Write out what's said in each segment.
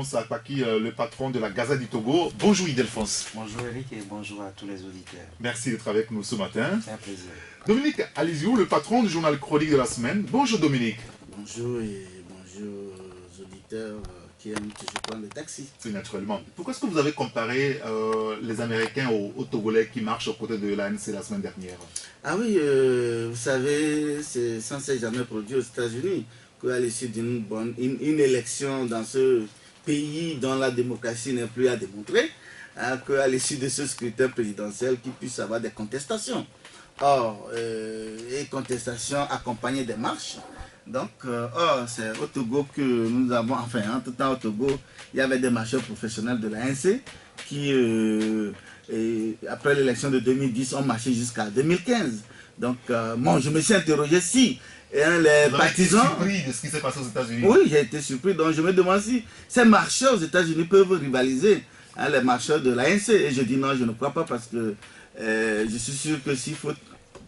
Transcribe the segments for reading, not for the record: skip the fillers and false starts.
Ildefonse Akpaki, le patron de la Gazette du Togo. Bonjour Ildefonse. Bonjour Eric et bonjour à tous les auditeurs. Merci d'être avec nous ce matin. C'est un plaisir. Dominique Alizou, le patron du journal Chronique de la semaine. Bonjour Dominique. Bonjour et bonjour aux auditeurs qui aiment toujours prendre le taxi. C'est naturellement. Pourquoi est-ce que vous avez comparé les Américains aux Togolais qui marchent aux côtés de l'ANC la semaine dernière? Ah oui, vous savez, c'est censé jamais produit aux États-Unis qu'à l'issue d'une une élection dans ce pays dont la démocratie n'est plus à démontrer, hein, qu'à l'issue de ce scrutin présidentiel qu'il puisse avoir des contestations. Or, et contestations accompagnées des marches. Donc, c'est au Togo que nous avons, enfin, en tout temps au Togo, il y avait des marcheurs professionnels de l'ANC qui, après l'élection de 2010, ont marché jusqu'à 2015. Donc, moi, je me suis interrogé si les partisans... Vous avez été surpris de ce qui s'est passé aux États-Unis? Oui, j'ai été surpris. Donc, je me demande si ces marcheurs aux États-Unis peuvent rivaliser les marcheurs de l'ANC. Et je dis non, je ne crois pas parce que je suis sûr que s'il faut...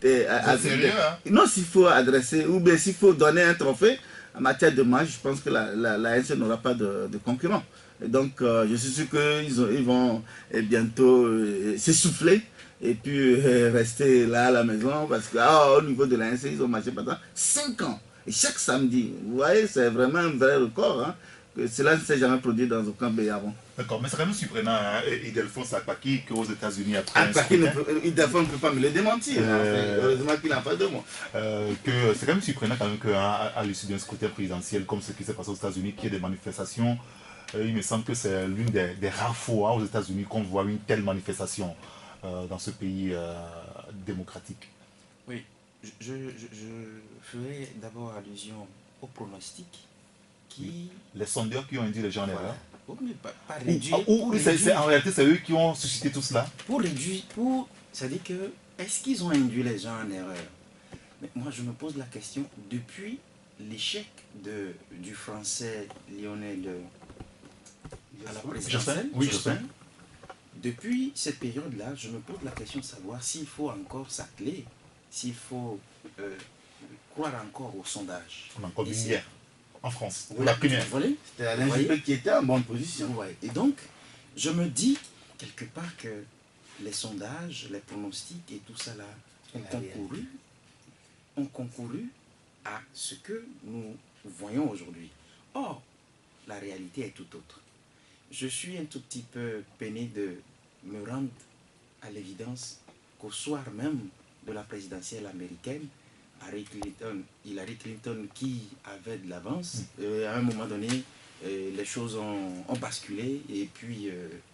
sérieux, hein? Non, s'il faut adresser, ou bien s'il faut donner un trophée en matière de match, je pense que l'ANC n'aura pas de concurrent. Et donc, je suis sûr qu'ils vont bientôt s'essouffler et puis rester là à la maison parce qu'au niveau de l'ANC, ils ont marché pendant 5 ans. Et chaque samedi, vous voyez, c'est vraiment un vrai record. Hein, que cela ne s'est jamais produit dans aucun pays avant. D'accord, mais c'est quand même surprenant, hein, Ildefonse Akpaki, qu'aux États-Unis, après Akpaki, Ildefonse ne peut pas me le démentir. Heureusement qu'il n'a pas de mots. C'est quand même surprenant quand même qu'à l'issue d'un scrutin présidentiel comme ce qui s'est passé aux États-Unis, qu'il y ait des manifestations. Il me semble que c'est l'une des rares fois aux États-Unis qu'on voit une telle manifestation dans ce pays démocratique. Oui, je ferai d'abord allusion au pronostic qui... Les sondeurs qui ont induit les gens en erreur. Oh, mais pas réduire. En réalité, c'est eux qui ont suscité tout cela. Pour réduire, c'est-à-dire que, est-ce qu'ils ont induit les gens en erreur? Mais moi, je me pose la question, depuis l'échec du français Lionel à la présidentielle, Oui, je sais. depuis cette période-là, je me pose la question de savoir s'il faut encore s'atteler, s'il faut croire encore au sondage. On a encore vu hier, en France, Oui, la première. C'était Alain Juppé qui était en bonne position. Ouais. Et donc, je me dis quelque part que les sondages, les pronostics et tout ça là ont concouru à ce que nous voyons aujourd'hui. Or, la réalité est tout autre. Je suis un tout petit peu peiné de me rendre à l'évidence qu'au soir même de la présidentielle américaine, Hillary Clinton qui avait de l'avance, à un moment donné, les choses ont basculé et puis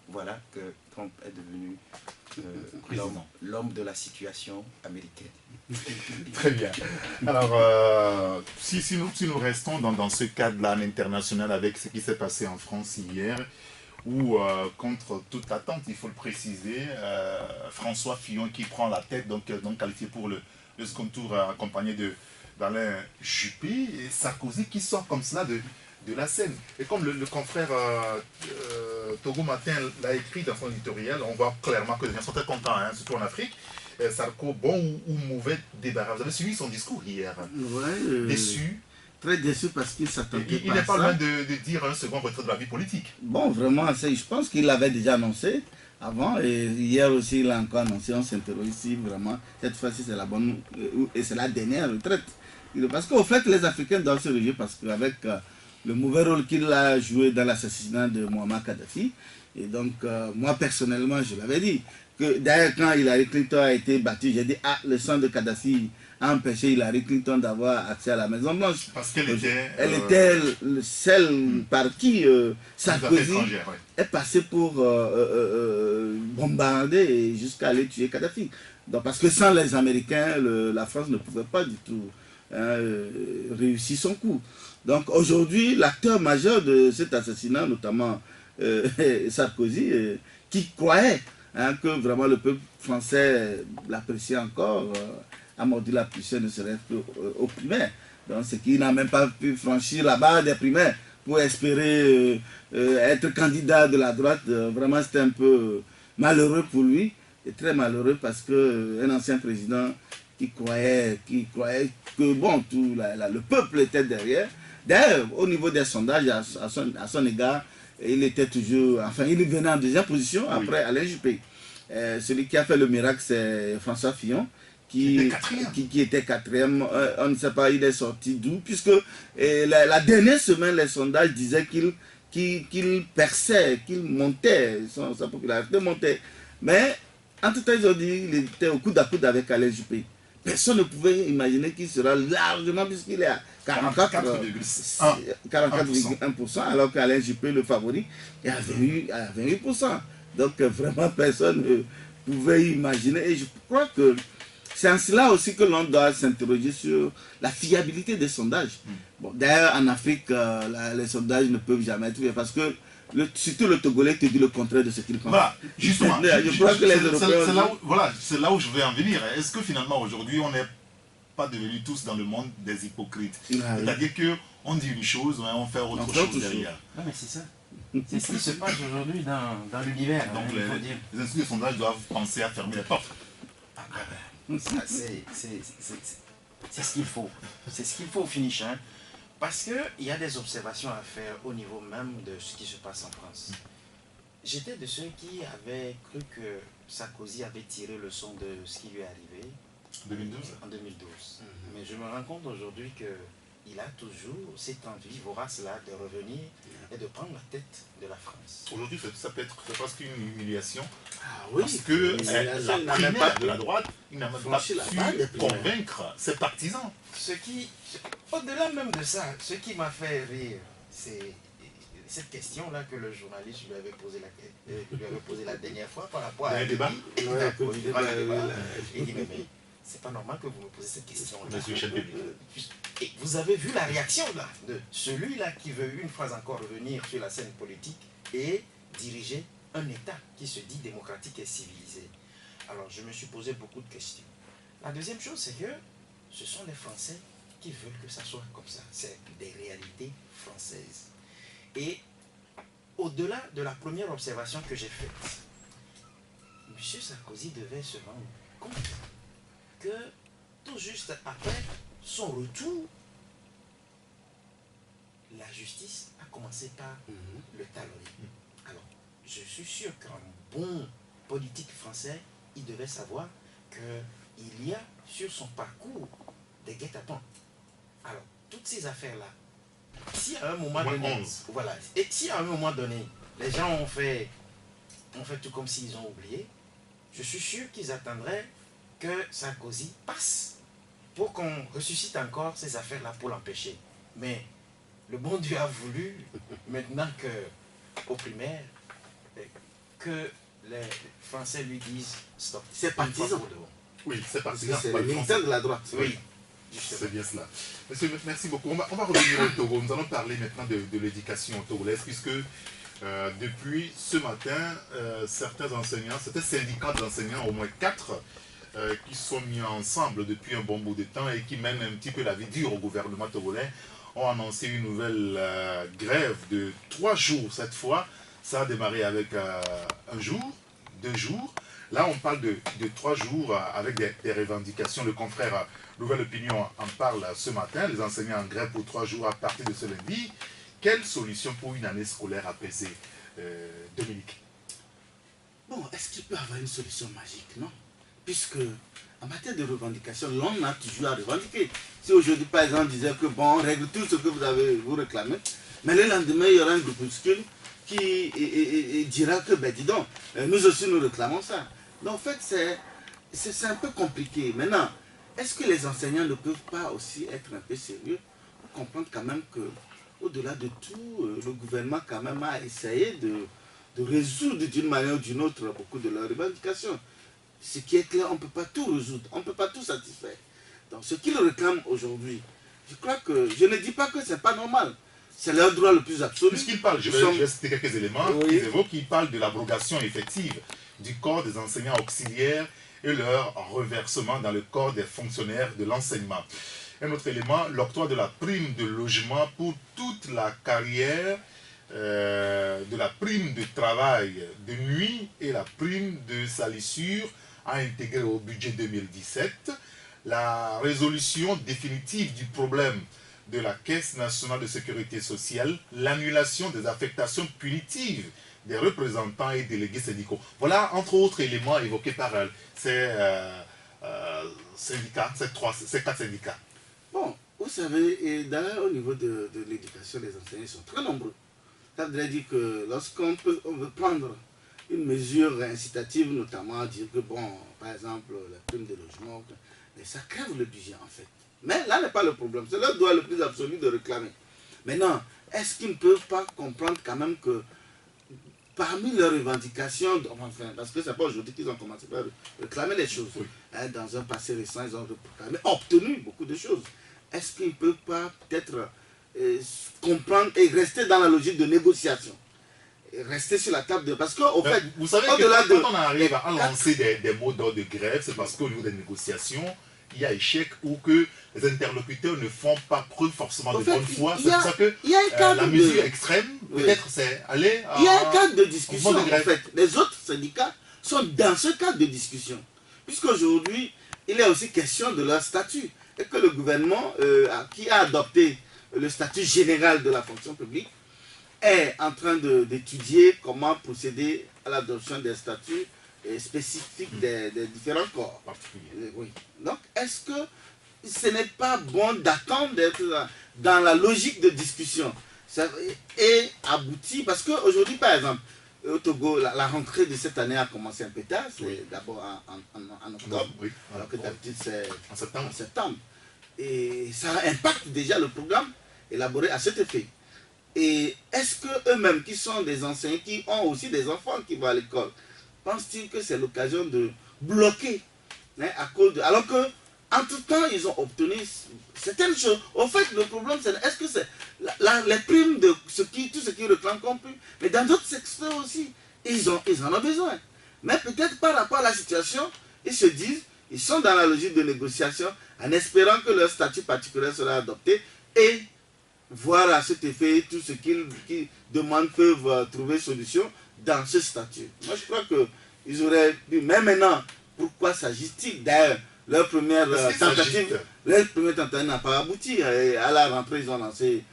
voilà que Trump est devenu l'homme de la situation américaine. Très bien. Alors, si nous restons dans ce cadre-là international avec ce qui s'est passé en France hier, où, contre toute attente, il faut le préciser, François Fillon qui prend la tête, donc qualifié pour le second tour, accompagné d'Alain Juppé, et Sarkozy qui sort comme cela de la scène. Et comme le confrère Togo Matin l'a écrit dans son éditorial, on voit clairement que les gens sont très contents, hein, surtout en Afrique. Sarko, bon ou mauvais débarras. Vous avez suivi son discours hier? Ouais, déçu? Très déçu parce qu'il s'attendait pas à ça. Il n'est pas loin de dire un second retrait de la vie politique. Bon, vraiment, je pense qu'il l'avait déjà annoncé avant, et hier aussi il l'a encore annoncé. On s'interroge si vraiment cette fois-ci c'est la bonne et c'est la dernière retraite. Parce qu'au fait, les Africains doivent se réjouir parce qu'avec le mauvais rôle qu'il a joué dans l'assassinat de Muammar Kadhafi, et donc moi personnellement je l'avais dit, que d'ailleurs quand Hillary Clinton a été battue, j'ai dit ah, le sang de Kadhafi a empêché Hillary Clinton d'avoir accès à la Maison Blanche. Parce qu'elle était... Elle était celle par qui Sarkozy est passé pour bombarder jusqu'à aller tuer Kadhafi. Donc, parce que sans les Américains, la France ne pouvait pas du tout réussir son coup. Donc aujourd'hui, l'acteur majeur de cet assassinat, notamment Sarkozy, qui croyait que vraiment le peuple français l'appréciait encore, a mordu la puissance, ne serait qu'aux primaires. Donc c'est qu'il n'a même pas pu franchir la barre des primaires pour espérer être candidat de la droite. Vraiment c'était un peu malheureux pour lui, et très malheureux parce qu'un ancien président qui croyait que bon, le peuple était derrière. D'ailleurs, au niveau des sondages à son égard, il était toujours, enfin il venait en deuxième position après Alain Juppé. Celui qui a fait le miracle, c'est François Fillon, qui était quatrième. On ne sait pas, il est sorti d'où, puisque la dernière semaine, les sondages disaient qu'il perçait, qu'il montait, sa popularité montait. Mais en tout cas, ils ont dit qu'il était au coude à coude avec Alain Juppé. Personne ne pouvait imaginer qu'il sera largement, puisqu'il est à 44,1%, alors qu'Alain Juppé, le favori, est à 28%. Donc vraiment, personne ne pouvait imaginer. Et je crois que c'est en cela aussi que l'on doit s'interroger sur la fiabilité des sondages. Bon, d'ailleurs, en Afrique, les sondages ne peuvent jamais être fiables parce que surtout le Togolais te dit le contraire de ce qu'il pense. Voilà, justement. Je crois que les Européens... C'est là où je vais en venir. Est-ce que finalement, aujourd'hui, on n'est pas devenus tous dans le monde des hypocrites? C'est-à-dire qu'on dit une chose, mais on fait autre chose derrière. Non, mais c'est ça. C'est ce qui se passe aujourd'hui dans l'univers. Donc les instituts de sondage doivent penser à fermer les portes. C'est ce qu'il faut. C'est ce qu'il faut au finish. Hein. Parce qu'il y a des observations à faire au niveau même de ce qui se passe en France. J'étais de ceux qui avaient cru que Sarkozy avait tiré le son de ce qui lui est arrivé 2012. En 2012. Mais je me rends compte aujourd'hui qu'il a toujours cette envie vorace-là de revenir et de prendre la tête de la France. Aujourd'hui, ça peut être presque une humiliation. Ah oui, parce que la primaire de la droite, il n'a même pas su convaincre ses partisans. Au-delà même de ça, ce qui m'a fait rire, c'est cette question-là que le journaliste lui avait posée la dernière fois par rapport à un débat. Il dit, mais c'est pas normal que vous me posez cette question-là. Et vous avez vu la réaction là, de celui-là qui veut une phrase encore revenir sur la scène politique et diriger un État qui se dit démocratique et civilisé. Alors je me suis posé beaucoup de questions. La deuxième chose, c'est que ce sont les Français qui veulent que ça soit comme ça. C'est des réalités françaises. Et au-delà de la première observation que j'ai faite, M. Sarkozy devait se rendre compte que tout juste après son retour, la justice a commencé par le talonner. Alors, je suis sûr qu'un bon politique français, il devait savoir qu'il y a sur son parcours des guet-apens. Alors, toutes ces affaires-là, si à un moment donné, voilà, et si à un moment donné, les gens ont fait tout comme s'ils ont oublié, je suis sûr qu'ils attendraient que Sarkozy passe pour qu'on ressuscite encore ces affaires-là pour l'empêcher. Mais le bon Dieu a voulu, maintenant qu'au primaire, que les Français lui disent stop. C'est partisan. Oui, c'est partisan. C'est le militaire de la droite. Oui, c'est bien cela. Monsieur, merci beaucoup. On va revenir au Togo. Nous allons parler maintenant de l'éducation togolaise, puisque depuis ce matin, certains syndicats d'enseignants, au moins 4, qui sont mis ensemble depuis un bon bout de temps et qui mènent un petit peu la vie dure au gouvernement togolais, ont annoncé une nouvelle grève de 3 jours cette fois. Ça a démarré avec un jour, 2 jours. Là, on parle de 3 jours avec des revendications. Le confrère Nouvelle Opinion en parle ce matin. Les enseignants en grève pour 3 jours à partir de ce lundi. Quelle solution pour une année scolaire apaisée, Dominique? Bon, est-ce qu'il peut y avoir une solution magique, non? Puisque, en matière de revendication, l'on a toujours à revendiquer. Si aujourd'hui, par exemple, on disait que, bon, on règle tout ce que vous réclamez, mais le lendemain, il y aura un groupuscule qui dira que, ben dis donc, nous aussi nous réclamons ça. Donc en fait, c'est un peu compliqué. Maintenant, est-ce que les enseignants ne peuvent pas aussi être un peu sérieux pour comprendre quand même que, au-delà de tout, le gouvernement quand même a essayé de résoudre d'une manière ou d'une autre beaucoup de leurs revendications. Ce qui est clair, on ne peut pas tout résoudre, on ne peut pas tout satisfaire. Donc ce qu'ils réclament aujourd'hui, je crois que, je ne dis pas que ce n'est pas normal. C'est leur droit le plus absolu. Puisqu'ils parlent, je vais citer quelques éléments, ils parlent de l'abrogation effective du corps des enseignants auxiliaires et leur reversement dans le corps des fonctionnaires de l'enseignement. Un autre élément, l'octroi de la prime de logement pour toute la carrière, de la prime de travail de nuit et la prime de salissure à intégrer au budget 2017. La résolution définitive du problème de la Caisse nationale de sécurité sociale l'annulation des affectations punitives des représentants et délégués syndicaux. Voilà, entre autres éléments évoqués par ces syndicats, ces 4 syndicats. Bon, vous savez, et d'ailleurs au niveau de l'éducation, les enseignants sont très nombreux. Ça voudrait dire que lorsqu'on veut prendre une mesure incitative, notamment dire que, bon, par exemple, la prime de logement, mais ça crève le budget en fait. Mais là n'est pas le problème, c'est leur droit le plus absolu de réclamer. Maintenant, est-ce qu'ils ne peuvent pas comprendre quand même que parmi leurs revendications, enfin, parce que c'est pas aujourd'hui qu'ils ont commencé à réclamer les choses, Oui. hein, dans un passé récent, ils ont obtenu beaucoup de choses. Est-ce qu'ils ne peuvent pas peut-être comprendre et rester dans la logique de négociation, et rester sur la table de... Parce qu'au fait, vous savez que quand on arrive à lancer des mots d'ordre de grève, c'est parce qu'au niveau des négociations, il y a échec ou que les interlocuteurs ne font pas preuve forcément de bonne foi. C'est pour ça que la mesure extrême, peut-être, c'est aller à... Il y a un cadre de discussion, en fait. Les autres syndicats sont dans ce cadre de discussion. Puisqu'aujourd'hui, il est aussi question de leur statut. Et que le gouvernement, qui a adopté le statut général de la fonction publique, est en train d'étudier comment procéder à l'adoption des statuts spécifiques des différents corps. Oui. Donc, est-ce que ce n'est pas bon d'attendre d'être dans la logique de discussion et aboutir? Parce qu'aujourd'hui, par exemple, au Togo, la rentrée de cette année a commencé un peu tard, c'est d'abord en octobre, alors que d'habitude c'est en septembre. Et ça impacte déjà le programme élaboré à cet effet. Et est-ce qu'eux-mêmes, qui sont des enseignants, qui ont aussi des enfants qui vont à l'école, pensent-ils que c'est l'occasion de bloquer, hein, à cause de... Alors que, entre-temps, ils ont obtenu certaines choses. Au fait, le problème, c'est est-ce que c'est les primes de tout ce qui réclament comme prime, mais dans d'autres secteurs aussi, ils en ont besoin. Mais peut-être par rapport à la situation, ils se disent, ils sont dans la logique de négociation, en espérant que leur statut particulier sera adopté et voir à cet effet tout ce qu'ils demandent peuvent trouver solution dans ce statut. Moi, je crois qu'ils auraient pu, mais maintenant, pourquoi s'agit-il? D'ailleurs, leur première tentative n'a pas abouti. Et à la rentrée, ils ont lancé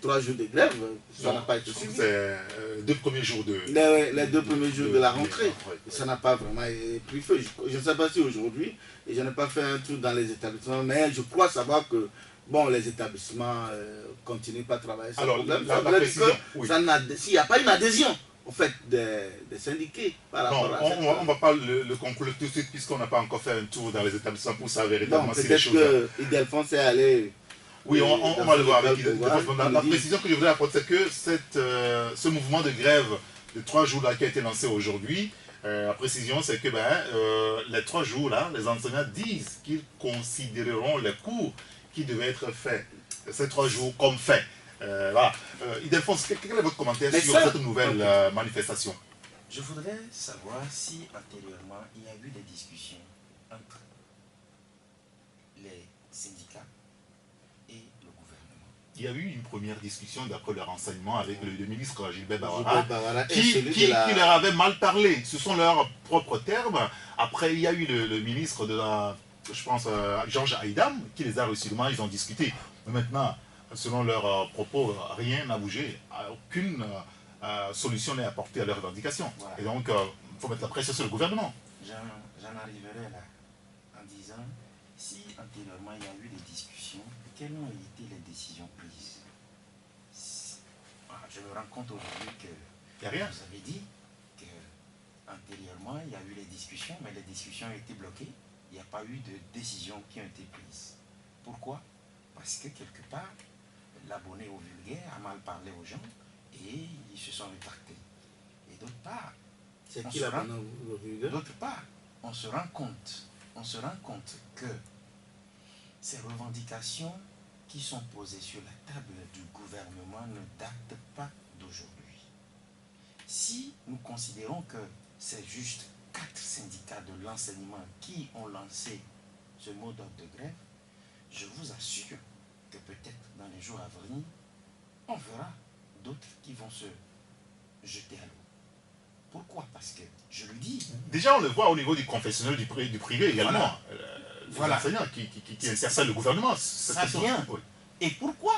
3 jours de grève. Ça n'a pas été suivi. C'est les 2 premiers jours de... Les 2 premiers jours de la rentrée. Ça n'a pas vraiment pris feu. Je ne sais pas si aujourd'hui, et je n'ai pas fait un tour dans les établissements, mais je crois savoir que bon, les établissements continuent pas à travailler sur le problème. La précision, s'il n'y a pas une adhésion, au fait, des syndiqués par rapport à ça. On ne va pas le conclure tout de suite, puisqu'on n'a pas encore fait un tour dans les établissements pour savoir véritablement si les choses... Peut-être que Idelphonse est allé... Oui, on va le voir avec Idelphonse. La précision que je voudrais apporter, c'est que ce mouvement de grève de 3 jours là, qui a été lancé aujourd'hui, la précision, c'est que les 3 jours là, les enseignants disent qu'ils considéreront les cours qui devaient être faits ces 3 jours comme faits. Voilà. Idelphonse, quel est votre commentaire sur cette nouvelle manifestation? Je voudrais savoir si antérieurement il y a eu des discussions entre les syndicats et le gouvernement. Il y a eu une première discussion d'après le renseignement avec le ministre Gilbert Bawara qui leur avait mal parlé. Ce sont leurs propres termes. Après, il y a eu le ministre de la... Je pense Georges Aïdam qui les a reçus. Ils ont discuté. Mais maintenant, selon leurs propos, rien n'a bougé. Aucune solution n'est apportée à leurs revendications. Voilà. Et donc, il faut mettre la pression sur le gouvernement. J'en arriverai là en disant, si antérieurement il y a eu des discussions, quelles ont été les décisions prises? Je me rends compte aujourd'hui que il y a rien. Vous avez dit que antérieurement il y a eu les discussions, mais les discussions ont été bloquées. Il n'y a pas eu de décisions qui ont été prises. Pourquoi? Parce que quelque part, l'abonné au vulgaire a mal parlé aux gens et ils se sont rétractés. Et d'autre part, on se rend compte que ces revendications qui sont posées sur la table du gouvernement ne datent pas d'aujourd'hui. Si nous considérons que c'est juste 4 syndicats de l'enseignement qui ont lancé ce mot d'ordre de grève, je vous assure que peut-être dans les jours à venir, on verra d'autres qui vont se jeter à l'eau. Pourquoi? Parce que, je le dis... Déjà, on le voit au niveau du confessionnel du privé également. Voilà. L'enseignant qui intercède le gouvernement. Ça vient. Oui. Et pourquoi?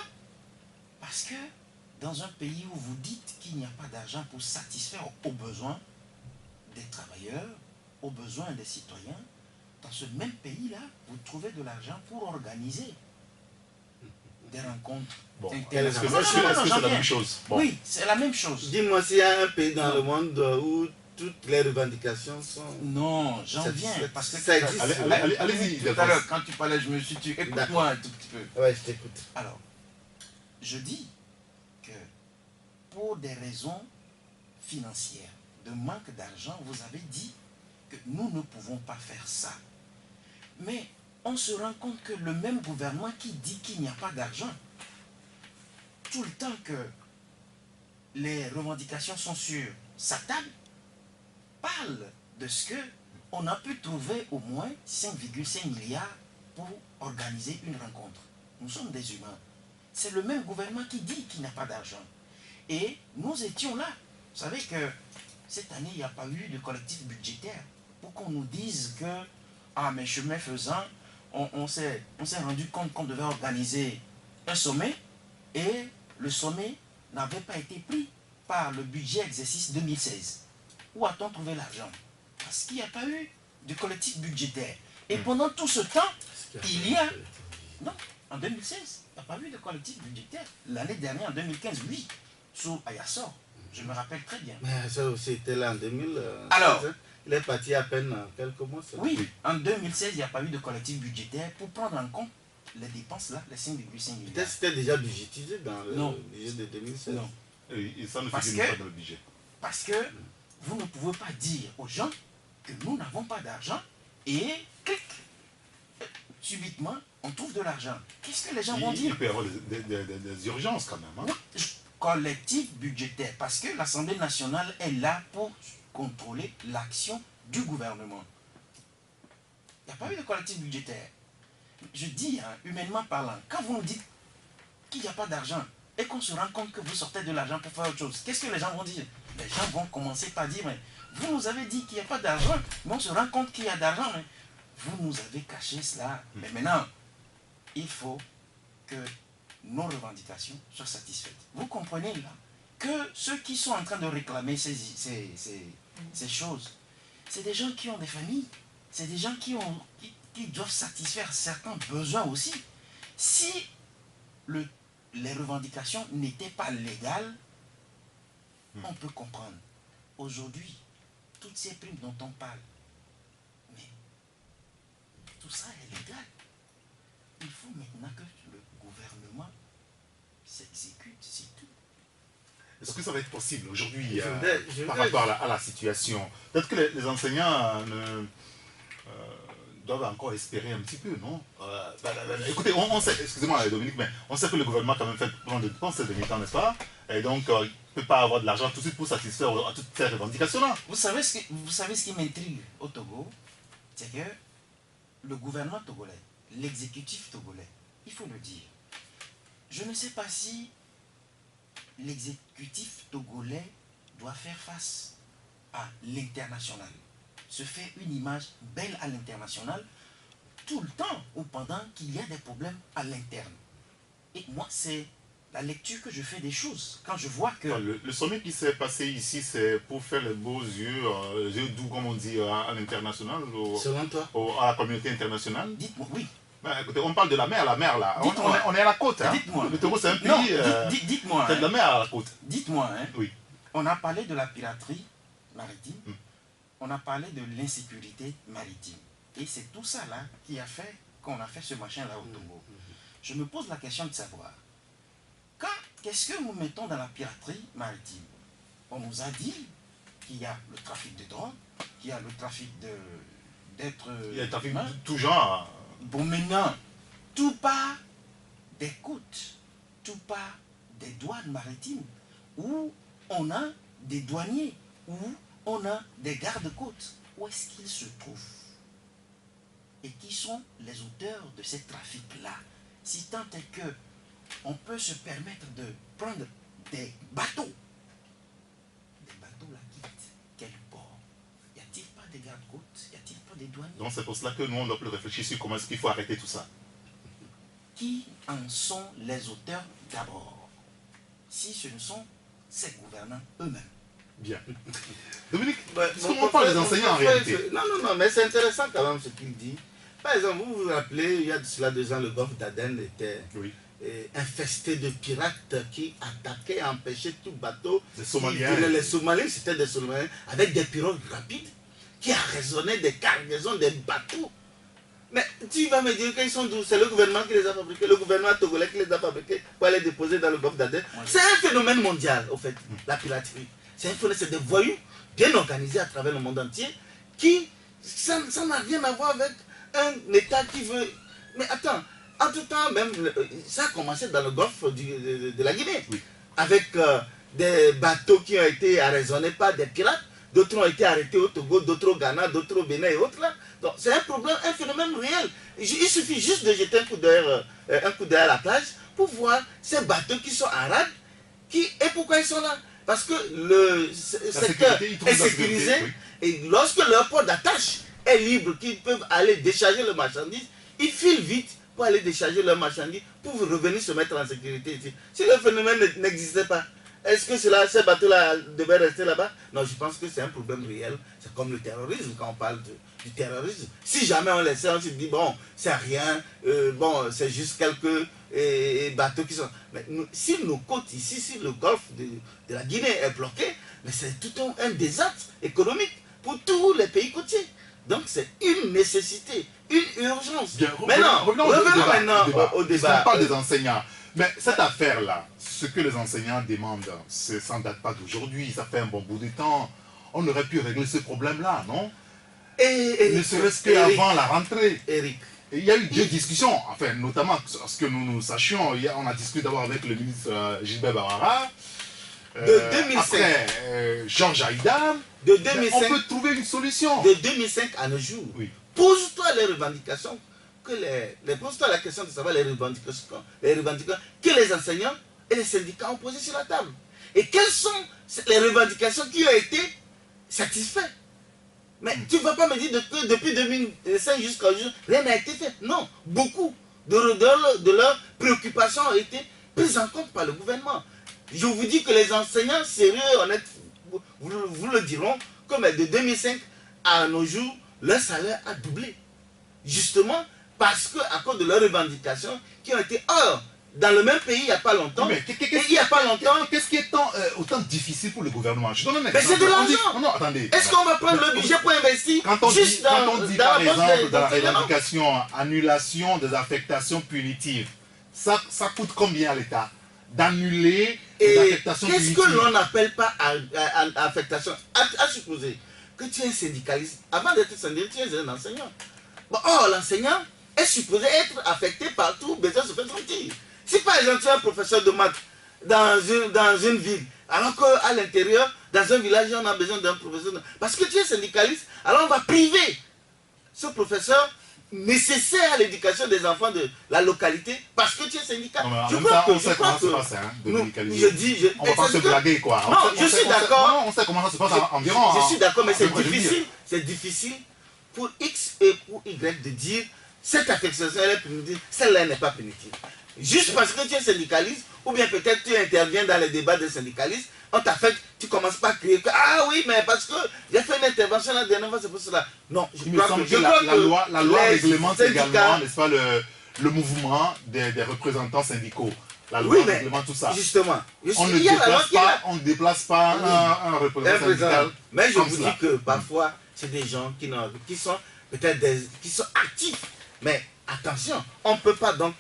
Parce que dans un pays où vous dites qu'il n'y a pas d'argent pour satisfaire aux besoins des travailleurs, aux besoins des citoyens, dans ce même pays-là, vous trouvez de l'argent pour organiser des rencontres. Bon, internationales. est-ce que c'est la même chose? Bon. Oui, c'est la même chose. Dis-moi s'il y a un pays dans le monde où toutes les revendications sont... Non, j'en viens. Parce que ça existe. Allez-y. tout à l'heure, quand tu parlais, je me suis dit, écoute-moi un tout petit peu. Ouais, je t'écoute. Alors, je dis que pour des raisons financières, de manque d'argent, vous avez dit que nous ne pouvons pas faire ça. Mais on se rend compte que le même gouvernement qui dit qu'il n'y a pas d'argent, tout le temps que les revendications sont sur sa table, parle de ce que on a pu trouver au moins 5,5 milliards pour organiser une rencontre. Nous sommes des humains. C'est le même gouvernement qui dit qu'il n'y a pas d'argent. Et nous étions là. Vous savez que cette année, il n'y a pas eu de collectif budgétaire pour qu'on nous dise que, ah, mais chemin faisant, on s'est rendu compte qu'on devait organiser un sommet et le sommet n'avait pas été pris par le budget exercice 2016. Où a-t-on trouvé l'argent? Parce qu'il n'y a pas eu de collectif budgétaire. Et pendant tout ce temps, il y a... Non, en 2016, il n'y a pas eu de collectif budgétaire. L'année dernière, en 2015, oui, sous Ayassor. Je me rappelle très bien. Mais ça aussi était là en 2000. Alors, il est parti à peine quelques mois. Oui, en 2016, il n'y a pas eu de collectif budgétaire pour prendre en compte les dépenses là, les 5,5 milliards. Peut-être c'était déjà budgétisé dans Non. le budget de 2016. Non. Et ça ne Parce figure que- pas dans le budget. Parce que vous ne pouvez pas dire aux gens que nous n'avons pas d'argent et clic, subitement, on trouve de l'argent. Qu'est-ce que les gens vont Il dire? peut y avoir des urgences quand même. Hein. Oui, collectif budgétaire, parce que l'Assemblée nationale est là pour contrôler l'action du gouvernement. Il n'y a pas eu de collectif budgétaire. Je dis, hein, humainement parlant, quand vous nous dites qu'il n'y a pas d'argent et qu'on se rend compte que vous sortez de l'argent pour faire autre chose, qu'est-ce que les gens vont dire? Les gens vont commencer par dire, mais vous nous avez dit qu'il n'y a pas d'argent, mais on se rend compte qu'il y a d'argent, mais vous nous avez caché cela. Mais maintenant, il faut que nos revendications soient satisfaites. Vous comprenez là que ceux qui sont en train de réclamer ces choses, c'est des gens qui ont des familles, c'est des gens qui doivent satisfaire certains besoins aussi. Si les revendications n'étaient pas légales, on peut comprendre. Aujourd'hui, toutes ces primes dont on parle, mais tout ça est légal. Il faut maintenant que le gouvernement s'exécute, c'est tout. Est-ce que ça va être possible aujourd'hui Je par voudrais- rapport à la situation? Peut-être que les enseignants doivent encore espérer un petit peu, non? Écoutez, on sait, excusez-moi Dominique, mais on sait que le gouvernement a quand même fait plein de dépenses ces derniers temps, n'est-ce pas? Et donc, il ne peut pas avoir de l'argent tout de suite pour satisfaire à toutes ces revendications-là. Vous savez ce qui m'intrigue au Togo, c'est que le gouvernement togolais, l'exécutif togolais, il faut le dire, je ne sais pas si l'exécutif togolais doit faire face à l'international, se fait une image belle à l'international tout le temps ou pendant qu'il y a des problèmes à l'interne. Et moi, c'est la lecture que je fais des choses. Quand je vois que... Le sommet qui s'est passé ici, c'est pour faire les beaux yeux, les yeux doux, comme on dit, à l'international, Selon toi? à la communauté internationale. Dites-moi, oui. Ben, écoutez, on parle de la mer là. Dites-moi. On est à la côte. Hein. Dites-moi. Le Togo, c'est un Non, pays. dites-moi. C'est de la mer à la côte. Dites-moi, hein. Oui. On a parlé de la piraterie maritime. Mm. On a parlé de l'insécurité maritime. Et c'est tout ça là qui a fait qu'on a fait ce machin-là au Togo. Je me pose la question de savoir, qu'est-ce que nous mettons dans la piraterie maritime? On nous a dit qu'il y a le trafic de drogue, qu'il y a le trafic d'êtres Il y a un trafic humains. de tout genre. Bon, maintenant, tout part des côtes, tout part des douanes maritimes, où on a des douaniers, où on a des gardes-côtes. Où est-ce qu'ils se trouvent? Et qui sont les auteurs de ces trafics-là? Si tant est que on peut se permettre de prendre des bateaux là quittent quel port? Y a-t-il pas des gardes-côtes? Y a-t-il pas des douaniers? Donc c'est pour cela que nous, on doit plus réfléchir sur comment est-ce qu'il faut arrêter tout ça. qui en sont les auteurs d'abord, si ce ne sont ces gouvernants eux-mêmes? Bien. Dominique, on parle des enseignants en réalité. Non, mais c'est intéressant quand même ce qu'il dit. Par exemple, vous vous rappelez, il y a de cela 2 ans, le golfe d'Aden était infesté de pirates qui attaquaient, empêchaient tout bateau. Les Somaliens. Les Somaliens, c'était des Somaliens avec des pirogues rapides qui arraisonnaient des cargaisons, des bateaux. Mais tu vas me dire qu'ils sont d'où? C'est le gouvernement qui les a fabriqués, le gouvernement togolais qui les a fabriqués pour aller déposer dans le golfe d'Aden. C'est un phénomène mondial, au fait, la piraterie. C'est un phénomène, c'est des voyous bien organisés à travers le monde entier qui, ça n'a rien à voir avec un État qui veut... Mais attends, en tout temps, même, ça a commencé dans le golfe de la Guinée, avec des bateaux qui ont été arraisonnés par des pirates. D'autres ont été arrêtés au Togo, d'autres au Ghana, d'autres au Bénin et autres là. Donc c'est un problème, un phénomène réel. Il suffit juste de jeter un coup d'œil à la plage pour voir ces bateaux qui sont en rade. Et pourquoi ils sont là? Parce que le secteur est sécurisé et lorsque leur port d'attache est libre, qu'ils peuvent aller décharger le marchandise, ils filent vite pour aller décharger leur marchandise pour revenir se mettre en sécurité ici. Si le phénomène n'existait pas, est-ce que ces bateaux-là devaient rester là-bas? Non, je pense que c'est un problème réel. C'est comme le terrorisme, quand on parle du terrorisme. Si jamais on laissait, on se dit, bon, c'est rien, bon, c'est juste quelques bateaux qui sont... Mais si nos côtes ici, si le golfe de la Guinée est bloqué, mais c'est tout un désastre économique pour tous les pays côtiers. Donc c'est une nécessité, une urgence. Bien, revenons maintenant au débat. On parle des enseignants. Mais cette affaire-là, ce que les enseignants demandent, ça ne date pas d'aujourd'hui, ça fait un bon bout de temps. On aurait pu régler ce problème-là, non? Ne serait-ce qu'avant la rentrée. Eric. Il y a eu 2 discussions, enfin, notamment ce que nous sachions. On a discuté d'abord avec le ministre Gilbert Barara. De 2005. Après, Georges Haïdam. De 2005. On peut trouver une solution. De 2005 à nos jours. Pose-toi les revendications. Pose-toi la question de savoir les revendications que les enseignants et les syndicats ont posées sur la table. Et quelles sont les revendications qui ont été satisfaites? Mais tu ne vas pas me dire que depuis 2005 jusqu'à aujourd'hui, rien n'a été fait. Non, beaucoup de leurs préoccupations ont été prises en compte par le gouvernement. Je vous dis que les enseignants sérieux, honnêtes, vous le diront, comme de 2005 à nos jours, leur salaire a doublé. Justement, parce qu'à cause de leurs revendications qui ont été... Or, dans le même pays, il n'y a pas longtemps... Mais qu'est-ce qui est autant difficile pour le gouvernement? Je donne un exemple. Mais c'est de l'argent. Non, attendez. Est-ce qu'on va prendre le budget pour investir quand on dit, par exemple, dans la l'enseignement? revendication, annulation des affectations punitives, ça coûte combien à l'État d'annuler les affectations punitives? Qu'est-ce que l'on n'appelle pas affectation? À supposer que tu es un syndicaliste. Avant d'être syndicaliste, tu es un enseignant. Bon, or, l'enseignant est supposé être affecté partout, besoin se faire sentir. Si par exemple tu es un professeur de maths dans une ville, alors qu'à l'intérieur, dans un village, on a besoin d'un professeur parce que tu es syndicaliste, alors on va priver ce professeur nécessaire à l'éducation des enfants de la localité parce que tu es syndicat. Je crois que on sait comment ça se passe, de médicaliser. On va pas se blaguer, quoi. Non, je suis d'accord. On sait comment ça se passe environ. Je suis d'accord, mais c'est difficile pour X et pour Y de dire cette affection elle est punitive, celle-là n'est pas punitive. Juste parce que tu es syndicaliste, ou bien peut-être tu interviens dans les débats des syndicalistes, on t'affecte, tu commences pas à crier que ah oui, mais parce que j'ai fait une intervention la dernière fois, c'est pour cela. Non, je crois que la loi réglemente également, n'est-ce pas, le mouvement des représentants syndicaux. La loi réglemente tout ça. Justement. On ne déplace pas un représentant syndical. Mais je vous dis que parfois, c'est des gens qui sont peut-être qui sont actifs. Mais attention, on ne peut pas donc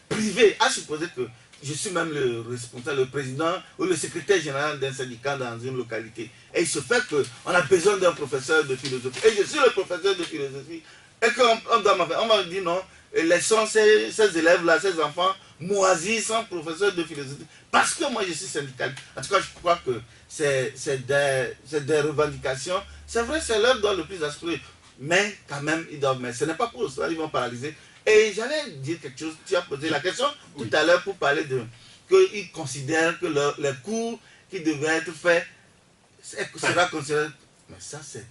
priver, à supposer que je suis même le responsable, le président ou le secrétaire général d'un syndicat dans une localité. Et il se fait qu'on a besoin d'un professeur de philosophie. Et je suis le professeur de philosophie. Et on va dire non, laissons ces élèves-là, ces enfants moisis sans professeur de philosophie. Parce que moi je suis syndical. En tout cas, je crois que c'est des revendications. C'est vrai, c'est leur droit le plus assuré. Mais quand même, ils doivent. Mais ce n'est pas pour cela qu'ils vont paralyser. Et j'allais dire quelque chose. Tu as posé la question tout à l'heure pour parler de qu'ils considèrent que les cours qui devaient être faits sera considéré. Mais ça, c'est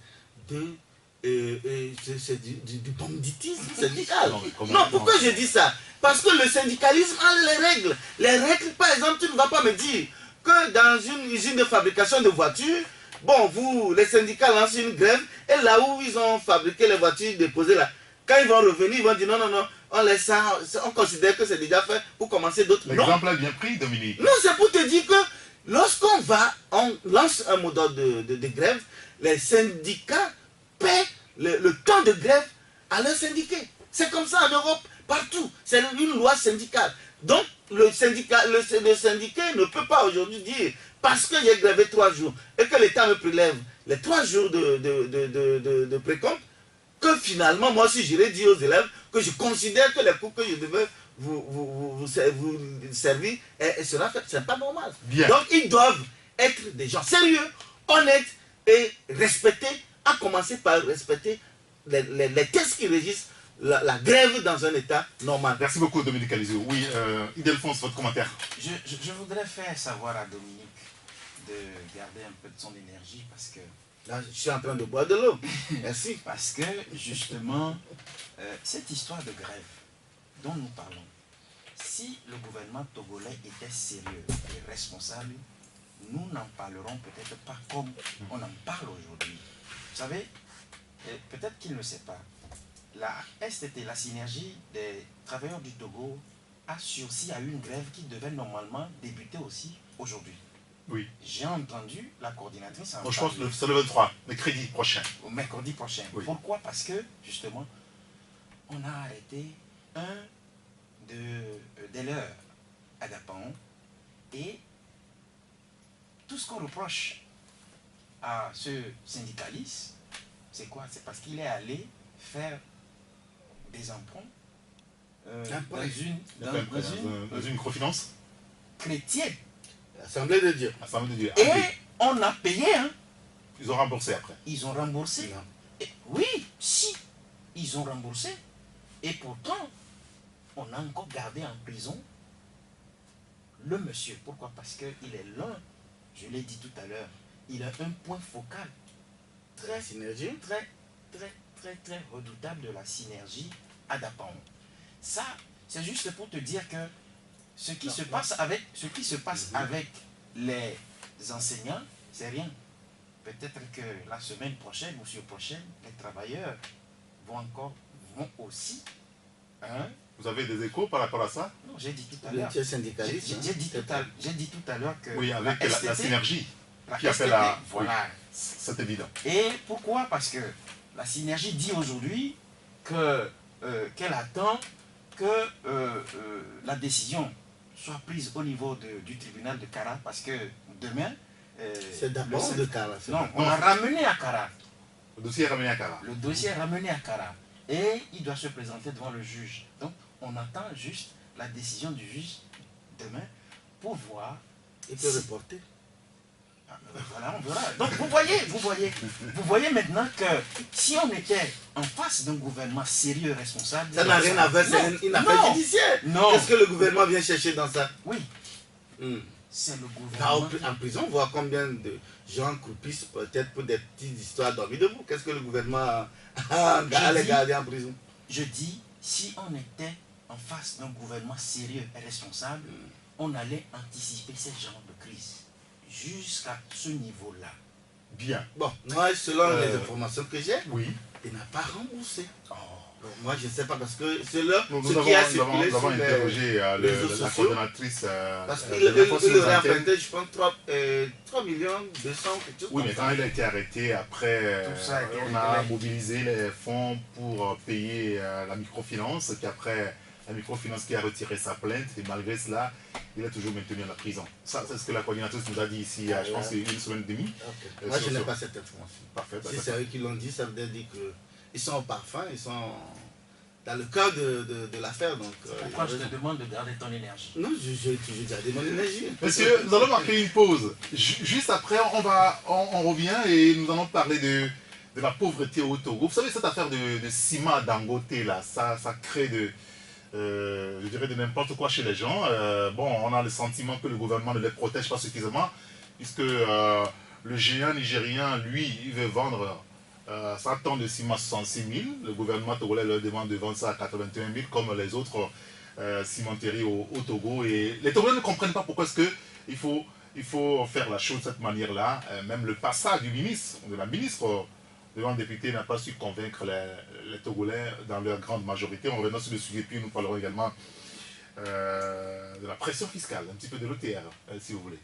c'est du banditisme syndical. Non, Non, pourquoi je dis ça? Parce que le syndicalisme a les règles. Les règles, par exemple, tu ne vas pas me dire que dans une usine de fabrication de voitures, bon, vous, les syndicats lancent une grève, et là où ils ont fabriqué les voitures déposées là, quand ils vont revenir, ils vont dire non, non, non, on laisse ça, on considère que c'est déjà fait pour commencer d'autres. L'exemple est bien pris, Dominique. Non, c'est pour te dire que lorsqu'on lance un mot de grève, les syndicats paient le temps de grève à leurs syndiqués. C'est comme ça en Europe, partout. C'est une loi syndicale. Donc, le syndiqué ne peut pas aujourd'hui dire, parce que j'ai grévé 3 jours et que l'État me prélève les 3 jours de précompte, que finalement, moi aussi, j'irai dire aux élèves que je considère que les cours que je devais vous servir sera fait. Ce n'est pas normal. Bien. Donc, ils doivent être des gens sérieux, honnêtes et respectés, à commencer par respecter les textes qui régissent la grève dans un état normal. Merci beaucoup, Dominique Alizou. Oui, Ildefonse, votre commentaire. Je voudrais faire savoir à Dominique de garder un peu de son énergie parce que... Là, je suis en train de boire de l'eau. Merci. Parce que, justement, cette histoire de grève dont nous parlons, si le gouvernement togolais était sérieux et responsable, nous n'en parlerons peut-être pas comme on en parle aujourd'hui. Vous savez, peut-être qu'il ne sait pas, la STT, la synergie des travailleurs du Togo, a sursis à une grève qui devait normalement débuter aussi aujourd'hui. Oui. J'ai entendu la coordinatrice en Je pense que c'est le 23, mercredi prochain. au mercredi prochain. Oui. Pourquoi? Parce que, justement, on a arrêté un des leurs à Dapan et tout ce qu'on reproche à ce syndicaliste, c'est quoi? C'est parce qu'il est allé faire des emprunts Dans une microfinance. chrétienne. Assemblée de Dieu. Assemblée de Dieu. Et on a payé, hein. Ils ont remboursé après. Ils ont remboursé. Non. Et oui, si, ils ont remboursé. Et pourtant, on a encore gardé en prison le monsieur. Pourquoi? Parce qu'il est l'un, je l'ai dit tout à l'heure, il a un point focal La synergie. très redoutable de la synergie à Dapan. Ça, c'est juste pour te dire que ce qui se passe avec les enseignants, c'est rien. Peut-être que la semaine prochaine ou sur prochaine, les travailleurs vont aussi. Hein? Vous avez des échos par rapport à ça? Non, j'ai dit tout à Le l'heure. tiers syndicaliste. J'ai dit tout à l'heure que Oui, avec la STT, synergie la qui appelle STT, à... voilà. Oui, c'est évident. Et pourquoi? Parce que la synergie dit aujourd'hui qu'elle attend que la décision soit prise au niveau du tribunal de Kara, parce que demain... C'est d'abord de Kara. Non, on a ramené à Kara. Le dossier est ramené à Kara. Le dossier est ramené à Kara. Et il doit se présenter devant le juge. Donc, on attend juste la décision du juge demain pour voir... Il peut reporter. Voilà, on verra. Donc vous voyez maintenant que si on était en face d'un gouvernement sérieux et responsable... Ça n'a rien à voir, c'est une affaire judiciaire. Non. Qu'est-ce que le gouvernement vient chercher dans ça? Oui, Hmm. c'est le Va gouvernement... en prison, voir combien de gens croupissent peut-être pour des petites histoires dormies debout. Qu'est-ce que le gouvernement a les garder en prison? Je dis, si on était en face d'un gouvernement sérieux et responsable, on allait anticiper ces genres de crise jusqu'à ce niveau-là. Bien. Bon, moi, selon les informations que j'ai, Oui. il n'a pas remboursé. Oh. Donc, moi, je ne sais pas parce que c'est là Nous ce qui a avons circulé sur interrogé les réseaux la sociaux. coordonnatrice. Parce de qu'il l'info sur les aurait antennes. emprunté, je pense, 3 millions 200, quelque chose Oui, comme mais ça. quand il a été arrêté, après, Tout ça a été on a réglé. mobilisé les fonds pour payer la microfinance, puis après, la microfinance qui a retiré sa plainte, et malgré cela, il est toujours maintenu à la prison. Ça, c'est ce que la coordinatrice nous a dit ici, je pense, il y a une semaine et demie. Ok. Moi, je n'ai pas cette information. Parfait. Si c'est eux qui l'ont dit, ça veut dire qu'ils sont au parfum, ils sont dans le cœur de l'affaire. Donc, Pourquoi je te demande de garder ton énergie? non, j'ai toujours gardé mon énergie. Monsieur, nous allons marquer une pause. Juste après, on revient et nous allons parler de la pauvreté au Togo. Vous savez, cette affaire de ciment Dangote, là, ça crée je dirais de n'importe quoi chez les gens. Bon, on a le sentiment que le gouvernement ne les protège pas suffisamment, puisque le géant nigérien, lui, il veut vendre Ça tend de ciment à 66 000. Le gouvernement togolais leur demande de vendre ça à 81 000 comme les autres cimenteries au Togo. Et les Togolais ne comprennent pas pourquoi est-ce il faut faire la chose de cette manière-là. Même le passage de la ministre devant le député n'a pas su convaincre les Togolais dans leur grande majorité. On reviendra sur le sujet, puis nous parlerons également de la pression fiscale, un petit peu de l'OTR, si vous voulez.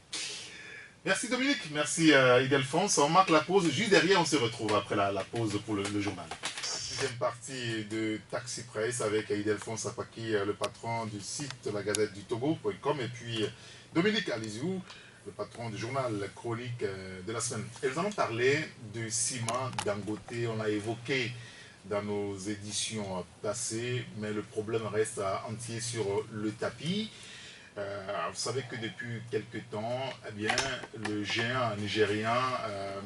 Merci Dominique, merci Ildefonse. On marque la pause, juste derrière on se retrouve après la pause pour le journal. Deuxième partie de Taxi Press avec Ildefonse Apaki, le patron du site la gazette du Togo.com, et puis Dominique Alizou, le patron du journal Chronique de la semaine. Et nous allons parler du ciment Dangote. On l'a évoqué dans nos éditions passées, mais le problème reste entier sur le tapis. Vous savez que depuis quelques temps, eh bien, le géant nigérien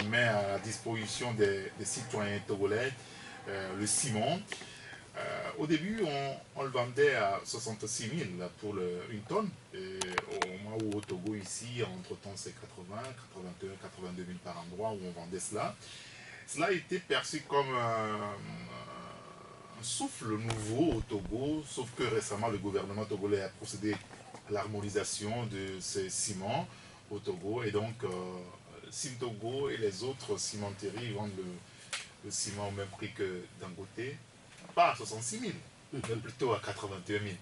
met à la disposition des citoyens togolais le ciment. Au début, on le vendait à 66 000 pour une tonne. Et au moment où au Togo, ici, entre-temps, c'est 80, 81, 82 000 par endroit où on vendait cela. Cela a été perçu comme un souffle nouveau au Togo, sauf que récemment, le gouvernement togolais a procédé à l'harmonisation de ces ciments au Togo. Et donc, Cimtogo et les autres cimenteries vendent le ciment au même prix que Dangote. Pas à 66 000, mais plutôt à 81 000.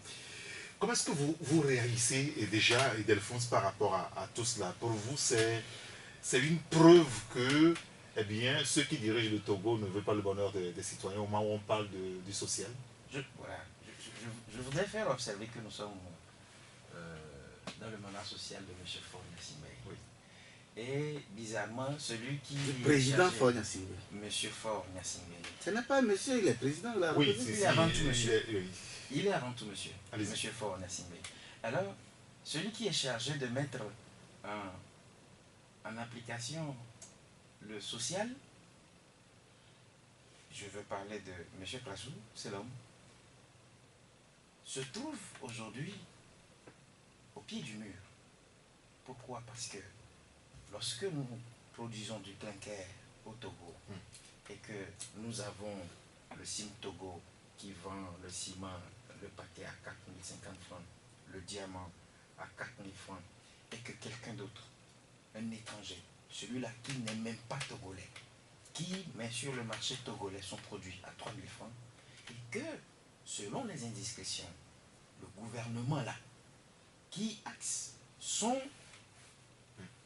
Comment est-ce que vous réagissez déjà, Ildefonse, par rapport à tout cela? Pour vous, c'est une preuve que eh bien, ceux qui dirigent le Togo ne veulent pas le bonheur des citoyens au moment où on parle du social? Je voudrais faire observer que nous sommes dans le mandat social de M. Faure Gnassingbé. Oui. Et bizarrement, celui qui... Le président Faure Gnassingbé. M. Faure Gnassingbé. Ce n'est pas monsieur, il est président de la Oui, République. Il est avant tout monsieur. Oui. Il est avant tout monsieur. Allez-y. M. Faure Gnassingbé. Alors, celui qui est chargé de mettre en application le social, je veux parler de M. Krasou, c'est l'homme, se trouve aujourd'hui au pied du mur. Pourquoi? Parce que lorsque nous produisons du clinker au Togo et que nous avons le CIM Togo qui vend le ciment, le paquet à 4 050 francs, le diamant à 4 000 francs, et que quelqu'un d'autre, un étranger, celui-là qui n'est même pas togolais, qui met sur le marché togolais son produit à 3 000 francs, et que, selon les indiscrétions, le gouvernement là, qui axe son,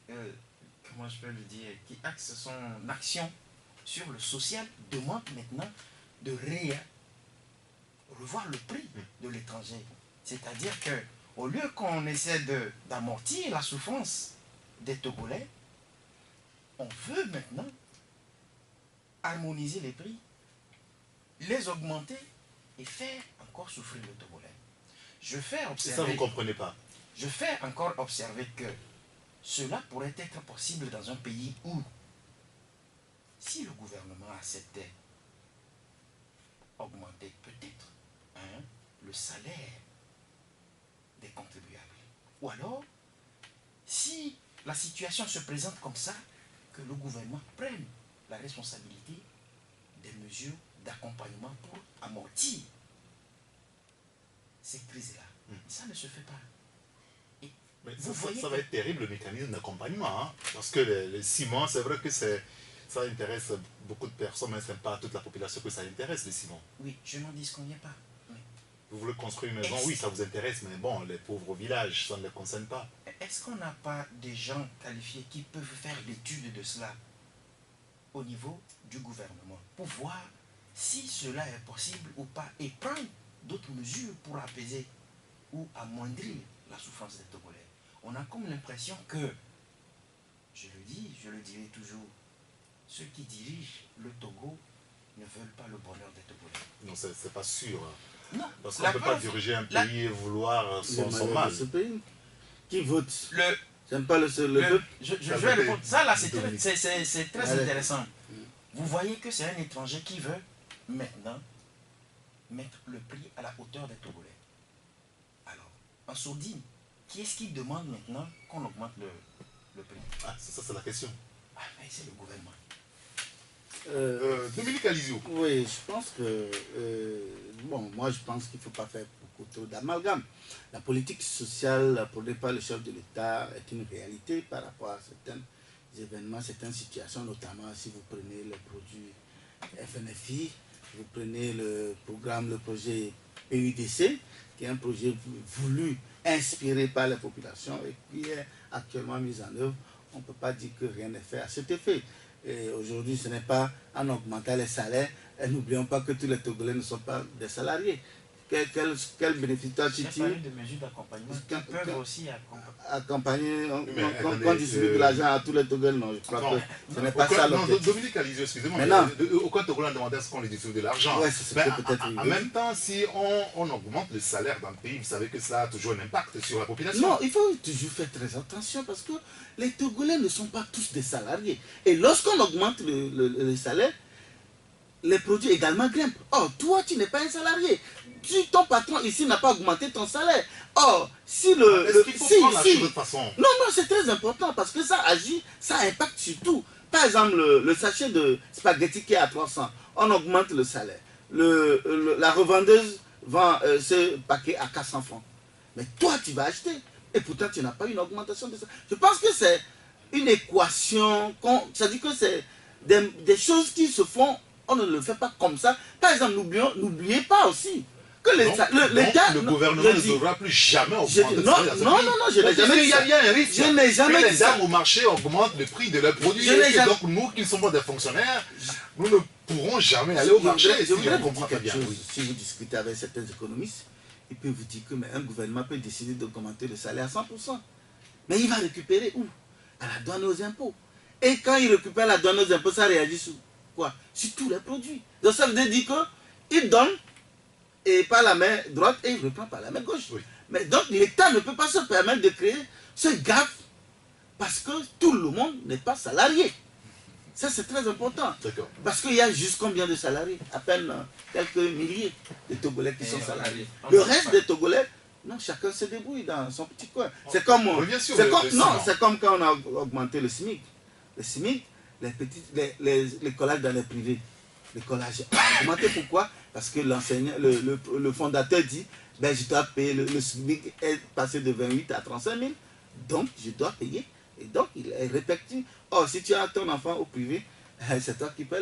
comment je peux le dire, qui axe son action sur le social, demande maintenant de revoir le prix de l'étranger. C'est-à-dire que, au lieu qu'on essaie d'amortir la souffrance des Togolais, on veut maintenant harmoniser les prix, les augmenter et faire encore souffrir le Togolais. Je fais observer... Ça, vous ne comprenez pas. Je fais encore observer que cela pourrait être possible dans un pays où, si le gouvernement acceptait augmenter peut-être le salaire des contribuables. Ou alors, si la situation se présente comme ça, que le gouvernement prenne la responsabilité des mesures d'accompagnement pour amortir ces crises-là. Ça ne se fait pas. Et mais vous voyez ça va être terrible le mécanisme d'accompagnement. Hein, parce que les ciments, c'est vrai que ça intéresse beaucoup de personnes, mais ce n'est pas toute la population que ça intéresse, les ciments. Oui, je n'en disconviens pas. Oui. Vous voulez construire une maison, oui, ça vous intéresse, mais bon, les pauvres villages, ça ne les concerne pas. Est-ce qu'on n'a pas des gens qualifiés qui peuvent faire l'étude de cela au niveau du gouvernement pour voir si cela est possible ou pas et prendre d'autres mesures pour apaiser ou amoindrir la souffrance des Togolais? On a comme l'impression que, je le dis, je le dirai toujours, ceux qui dirigent le Togo ne veulent pas le bonheur des Togolais. Non, c'est pas sûr. Non. Parce qu'on ne peut pas diriger un pays et vouloir son mal. Ce pays qui vote. J'aime pas le peuple. Je vais répondre. Ça là, c'est très intéressant. Vous voyez que c'est un étranger qui veut maintenant mettre le prix à la hauteur des Togolais. Alors, en sourdine, qui est-ce qui demande maintenant qu'on augmente le prix? Ah, ça c'est la question. Ah, mais c'est le gouvernement. Dominique Alizio. Oui, je pense que... bon, moi je pense qu'il ne faut pas faire beaucoup trop d'amalgame. La politique sociale prônée par le chef de l'État est une réalité par rapport à certains événements, certaines situations, notamment si vous prenez le produit FNFI, vous prenez le programme, le projet PUDC, qui est un projet voulu, inspiré par la population et qui est actuellement mis en œuvre. On ne peut pas dire que rien n'est fait à cet effet. Et aujourd'hui, ce n'est pas en augmentant les salaires. Et n'oublions pas que tous les Togolais ne sont pas des salariés. Quel bénéfice toi tu tires? de mesures d'accompagnement qui peuvent aussi accompagner, qu'on distribue de l'argent à tous les Togolais, non, je crois que ce n'est pas ça l'objectif. Dominique Alizio, excusez-moi, aucun Togolais demandait à ce qu'on les distribue de l'argent. Ouais, peut-être. En même temps, si on augmente le salaire dans le pays, vous savez que ça a toujours un impact sur la population. Non, il faut toujours faire très attention parce que les Togolais ne sont pas tous des salariés. Et lorsqu'on augmente le salaire, les produits également grimpent. Or, toi, tu n'es pas un salarié. Ton patron ici n'a pas augmenté ton salaire. Or, si le... Est-ce qu'il faut prendre la chose de façon? Non, c'est très important parce que ça agit, ça impacte sur tout. Par exemple, le sachet de spaghetti qui est à 300, on augmente le salaire. La revendeuse vend ce paquet à 400 francs. Mais toi, tu vas acheter. Et pourtant, tu n'as pas une augmentation de ça. Je pense que c'est une équation, ça dit que c'est des choses qui se font, on ne le fait pas comme ça. Par exemple, n'oubliez pas aussi que l'État... Le gouvernement ne devra plus jamais augmenter le salaire. Non, je n'ai jamais dit ça. Il y a un risque que les dames au marché augmentent le prix de leurs produits. Et donc nous qui ne sommes pas des fonctionnaires, nous ne pourrons jamais aller au marché. Je voudrais vous dire quelque chose. Si vous discutez avec certains économistes, ils peuvent vous dire que un gouvernement peut décider d'augmenter le salaire à 100%. Mais il va récupérer où? À la douane aux impôts. Et quand il récupère la douane aux impôts, ça réagit sur quoi? Sur tous les produits. Donc ça veut dire qu'il donne et par la main droite et il reprend par la main gauche. Oui. Mais donc l'État ne peut pas se permettre de créer ce gap parce que tout le monde n'est pas salarié. Ça c'est très important. Parce qu'il y a juste combien de salariés? À peine quelques milliers de Togolais qui sont salariés. Le reste des Togolais, non, chacun se débrouille dans son petit coin. C'est comme, comme quand on a augmenté le SMIC. Le SMIC, les collages dans les privés. Les collages ont augmenté. Pourquoi? Parce que l'enseignant, le fondateur dit, ben, je dois payer, le SMIC est passé de 28 à 35 000, donc je dois payer. Et donc, il est répercuté. Or, si tu as ton enfant au privé, c'est toi qui payes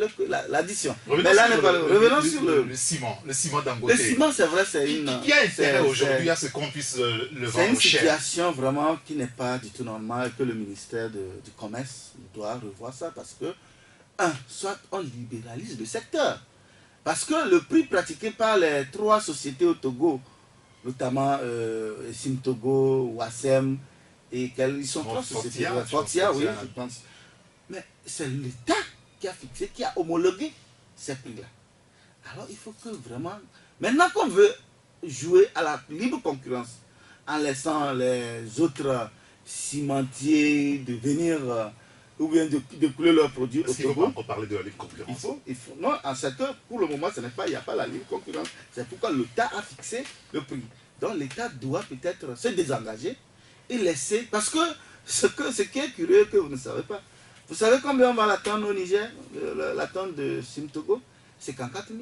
l'addition. Revenons sur le ciment. Le ciment Dangote. Le ciment, c'est vrai, c'est une... Qui a intérêt aujourd'hui à ce qu'on puisse le vendre cher? C'est une situation vraiment qui n'est pas du tout normale, que le ministère du Commerce doit revoir ça parce que, soit on libéralise le secteur. Parce que le prix pratiqué par les 3 sociétés au Togo, notamment Simtogo, Wassem, et ils sont 3 sociétés. Fortia, oui, je pense. Mais c'est l'État qui a fixé, qui a homologué ces prix-là. Alors il faut que vraiment... Maintenant qu'on veut jouer à la libre concurrence, en laissant les autres cimentiers de venir ou bien de couler leurs produits au Togo. Il faut pas encore parler de la libre concurrence. Non, en secteur, pour le moment, il n'y a pas la libre concurrence. C'est pourquoi l'État a fixé le prix. Donc l'État doit peut-être se désengager et laisser... Parce que ce qui est curieux que vous ne savez pas, vous savez combien on va l'attendre au Niger, la tonne de Simtogo? C'est 54 000.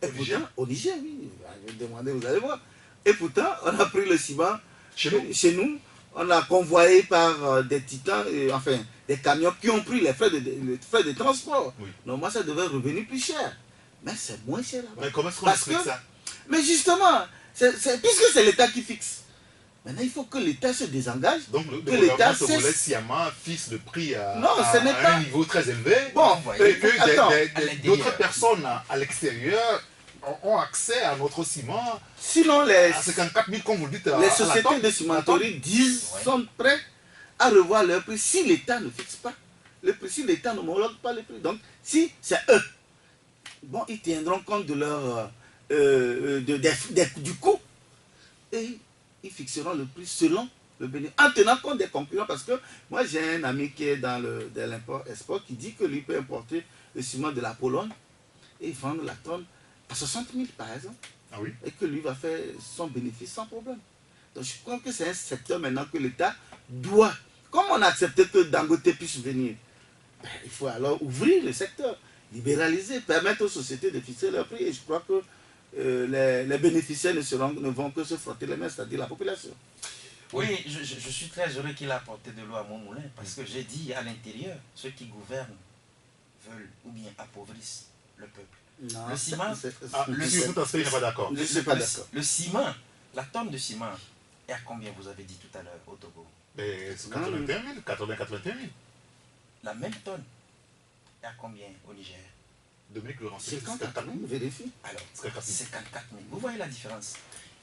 Et pourtant, au Niger, oui, je vais demander, vous allez voir. Et pourtant, on a pris le ciment chez nous, on a convoyé par des titans, enfin, des camions qui ont pris les frais de transport. Oui. Normalement, ça devait revenir plus cher. Mais c'est moins cher là-bas. Mais comment est-ce qu'on explique ça? Mais justement, puisque c'est l'État qui fixe. Maintenant, il faut que l'État se désengage. Donc, le gouvernement togolais sciemment fixe le prix à un niveau très élevé. Bon, et que d'autres personnes à l'extérieur ont accès à notre ciment. Sinon, à 54 000, comme vous dites. Les sociétés de cimenterie sont prêtes à revoir leur prix si l'État ne fixe pas le prix, si l'État n'homologue pas le prix. Donc, si c'est eux, bon, ils tiendront compte de leur, du coût. Et ils fixeront le prix selon le bénéfice, en tenant compte des concurrents. Parce que moi, j'ai un ami qui est dans l'import-export qui dit que lui peut importer le ciment de la Pologne et vendre la tonne à 60 000 par exemple. Ah oui? Et que lui va faire son bénéfice sans problème. Donc je crois que c'est un secteur maintenant que l'État doit, comme on a accepté que Dangote puisse venir, il faut alors ouvrir le secteur. libéraliser, permettre aux sociétés de fixer leurs prix. Et je crois que les bénéficiaires ne vont que se frotter les mains, c'est-à-dire la population. Oui, je suis très heureux qu'il a apporté de l'eau à mon moulin, parce que j'ai dit à l'intérieur, ceux qui gouvernent veulent ou bien appauvrissent le peuple. Non, Le ciment, Sur tout aspect, il n'est pas d'accord. je ne suis pas d'accord. le ciment, la tonne de ciment, est à combien vous avez dit tout à l'heure au Togo? Mais c'est 81 000, 81 000. La même tonne est à combien au Niger? Dominique le renseigné, 54 000, vérifie. Alors, 54 000. 54 000. Vous voyez la différence?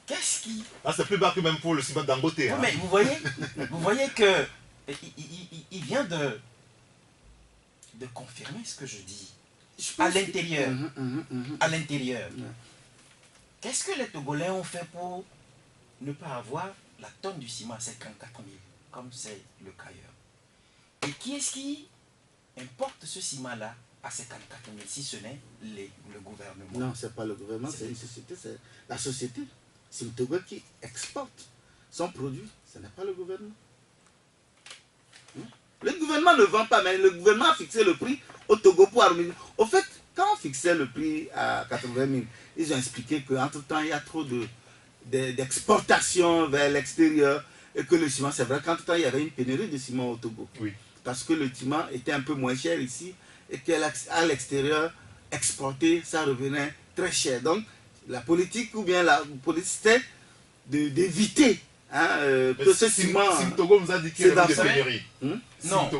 Qu'est-ce qui... Ah, c'est plus bas que même pour le ciment Dangote. Oui, Hein. mais vous voyez que il vient de confirmer ce que je dis. À l'intérieur. À l'intérieur. Qu'est-ce que les Togolais ont fait pour ne pas avoir la tonne du ciment à 54 000, comme c'est le cas ailleurs? Et qui est-ce qui importe ce ciment-là à 54 000, si ce n'est le gouvernement? Non, ce n'est pas le gouvernement, c'est une société, c'est la société. C'est le Togo qui exporte son produit, ce n'est pas le gouvernement. Le gouvernement ne vend pas, mais le gouvernement a fixé le prix au Togo pour harmoniser. Au fait, quand on fixait le prix à 80 000, ils ont expliqué qu'entre-temps, il y a trop d'exportation vers l'extérieur et que le ciment, c'est vrai qu'entre-temps, il y avait une pénurie de ciment au Togo. Oui. Parce que le ciment était un peu moins cher ici et qu'à l'extérieur, exporter, ça revenait très cher. Donc, la politique ou bien la politique, c'était d'éviter que ce ciment... Togo nous a dit qu'il y avait des pénuries. Non. Non,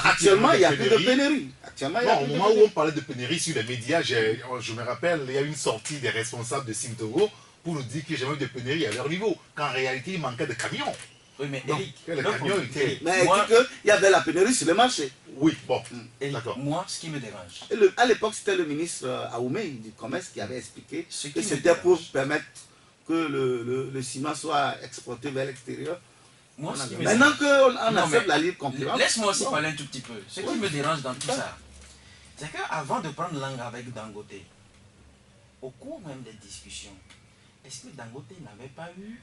actuellement, il n'y a plus de pénurie. Non, au moment où on parlait de pénurie sur les médias, je me rappelle, il y a eu une sortie des responsables de Sim Togo pour nous dire qu'il y avait eu des pénuries à leur niveau, qu'en réalité, il manquait de camions. Oui, mais Donc, Eric, les camions étaient... Mais moi, il dit qu'il y avait la pénurie sur le marché. Oui, bon, Eric, d'accord. moi, ce qui me dérange, Et à l'époque, c'était le ministre Aoumé du Commerce qui avait expliqué Ce qui que me c'était pour dérange. permettre que le ciment soit exporté vers l'extérieur. moi, ce qui me Maintenant qu'on Non, accepte mais la libre concurrence... laisse-moi aussi bon. parler un tout petit peu. Ce qui me dérange dans tout ça, c'est qu'avant de prendre langue avec Dangote, au cours même des discussions, est-ce que Dangote n'avait pas eu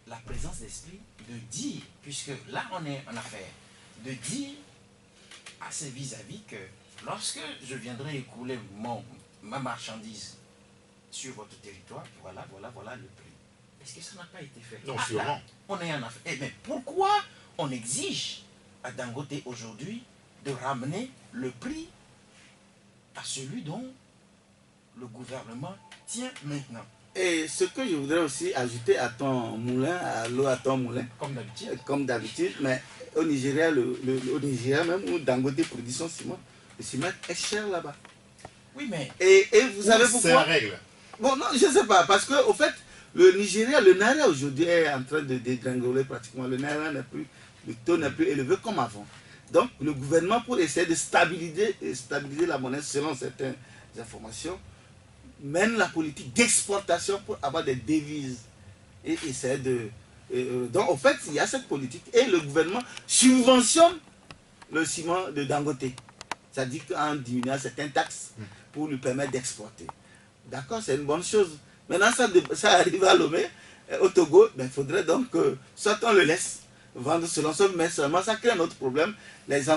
la présence d'esprit de dire, puisque là on est en affaire, de dire à ses vis-à-vis que lorsque je viendrai écouler ma marchandise sur votre territoire, voilà le prix. Est-ce que ça n'a pas été fait? Non, Là, sûrement. on est en affaire. Eh bien, pourquoi on exige à Dangote aujourd'hui de ramener le prix à celui dont le gouvernement tient maintenant? Et ce que je voudrais aussi ajouter à ton moulin, à l'eau à ton moulin, Comme d'habitude. comme d'habitude, mais au Nigeria, au Nigeria même où Dangote produit son ciment, le ciment est cher là-bas. Oui, mais Et vous savez C'est la pourquoi? règle. Bon, non, je ne sais pas, parce qu'au fait, le Nigeria, le naira aujourd'hui est en train de dégringoler pratiquement. Le naira n'est plus, le taux n'est plus élevé comme avant. Donc, le gouvernement, pour essayer de stabiliser la monnaie, selon certaines informations, mène la politique d'exportation pour avoir des devises. Et essaie de... donc, en fait, il y a cette politique. Et le gouvernement subventionne le ciment de Dangote. C'est-à-dire qu'en diminuant certaines taxes pour lui permettre d'exporter. D'accord, c'est une bonne chose. Maintenant, ça arrive à Lomé, au Togo, il faudrait donc que soit on le laisse vendre selon son, mais seulement ça crée un autre problème. Les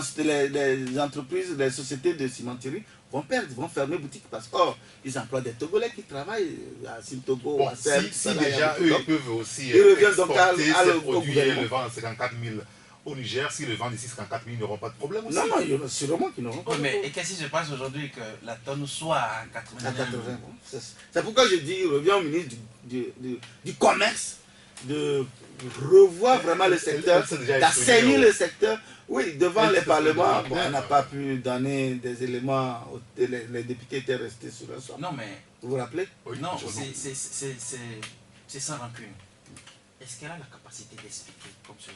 entreprises, les sociétés de cimenterie vont perdre, vont fermer boutique parce qu'ils emploient des Togolais qui travaillent à Sim-Togo, Bon, à Sèvres, si déjà eux ils peuvent aussi ils reviennent donc exporter ces au produits et gouvernement. le vendre à 54 000 au Niger, s'ils le vendent ici 54 000, ils n'auront pas de problème aussi. Non, non, il y en a sûrement qui n'auront pas. oui, mais et qu'est-ce qui se passe aujourd'hui que la tonne soit à 80 À 000? 80, bon. C'est pourquoi je dis, il revient au ministre du Commerce de revoir vraiment le secteur, elle s'est déjà d'assainir exprimée, le secteur. Oui, devant Elle les s'est parlements, exprimée, on n'a pas pu donner des éléments, les députés étaient restés sur leur soin. Non, mais Vous vous rappelez? Oui, non, je vois. c'est sans rancune. Est-ce qu'elle a la capacité d'expliquer comme cela?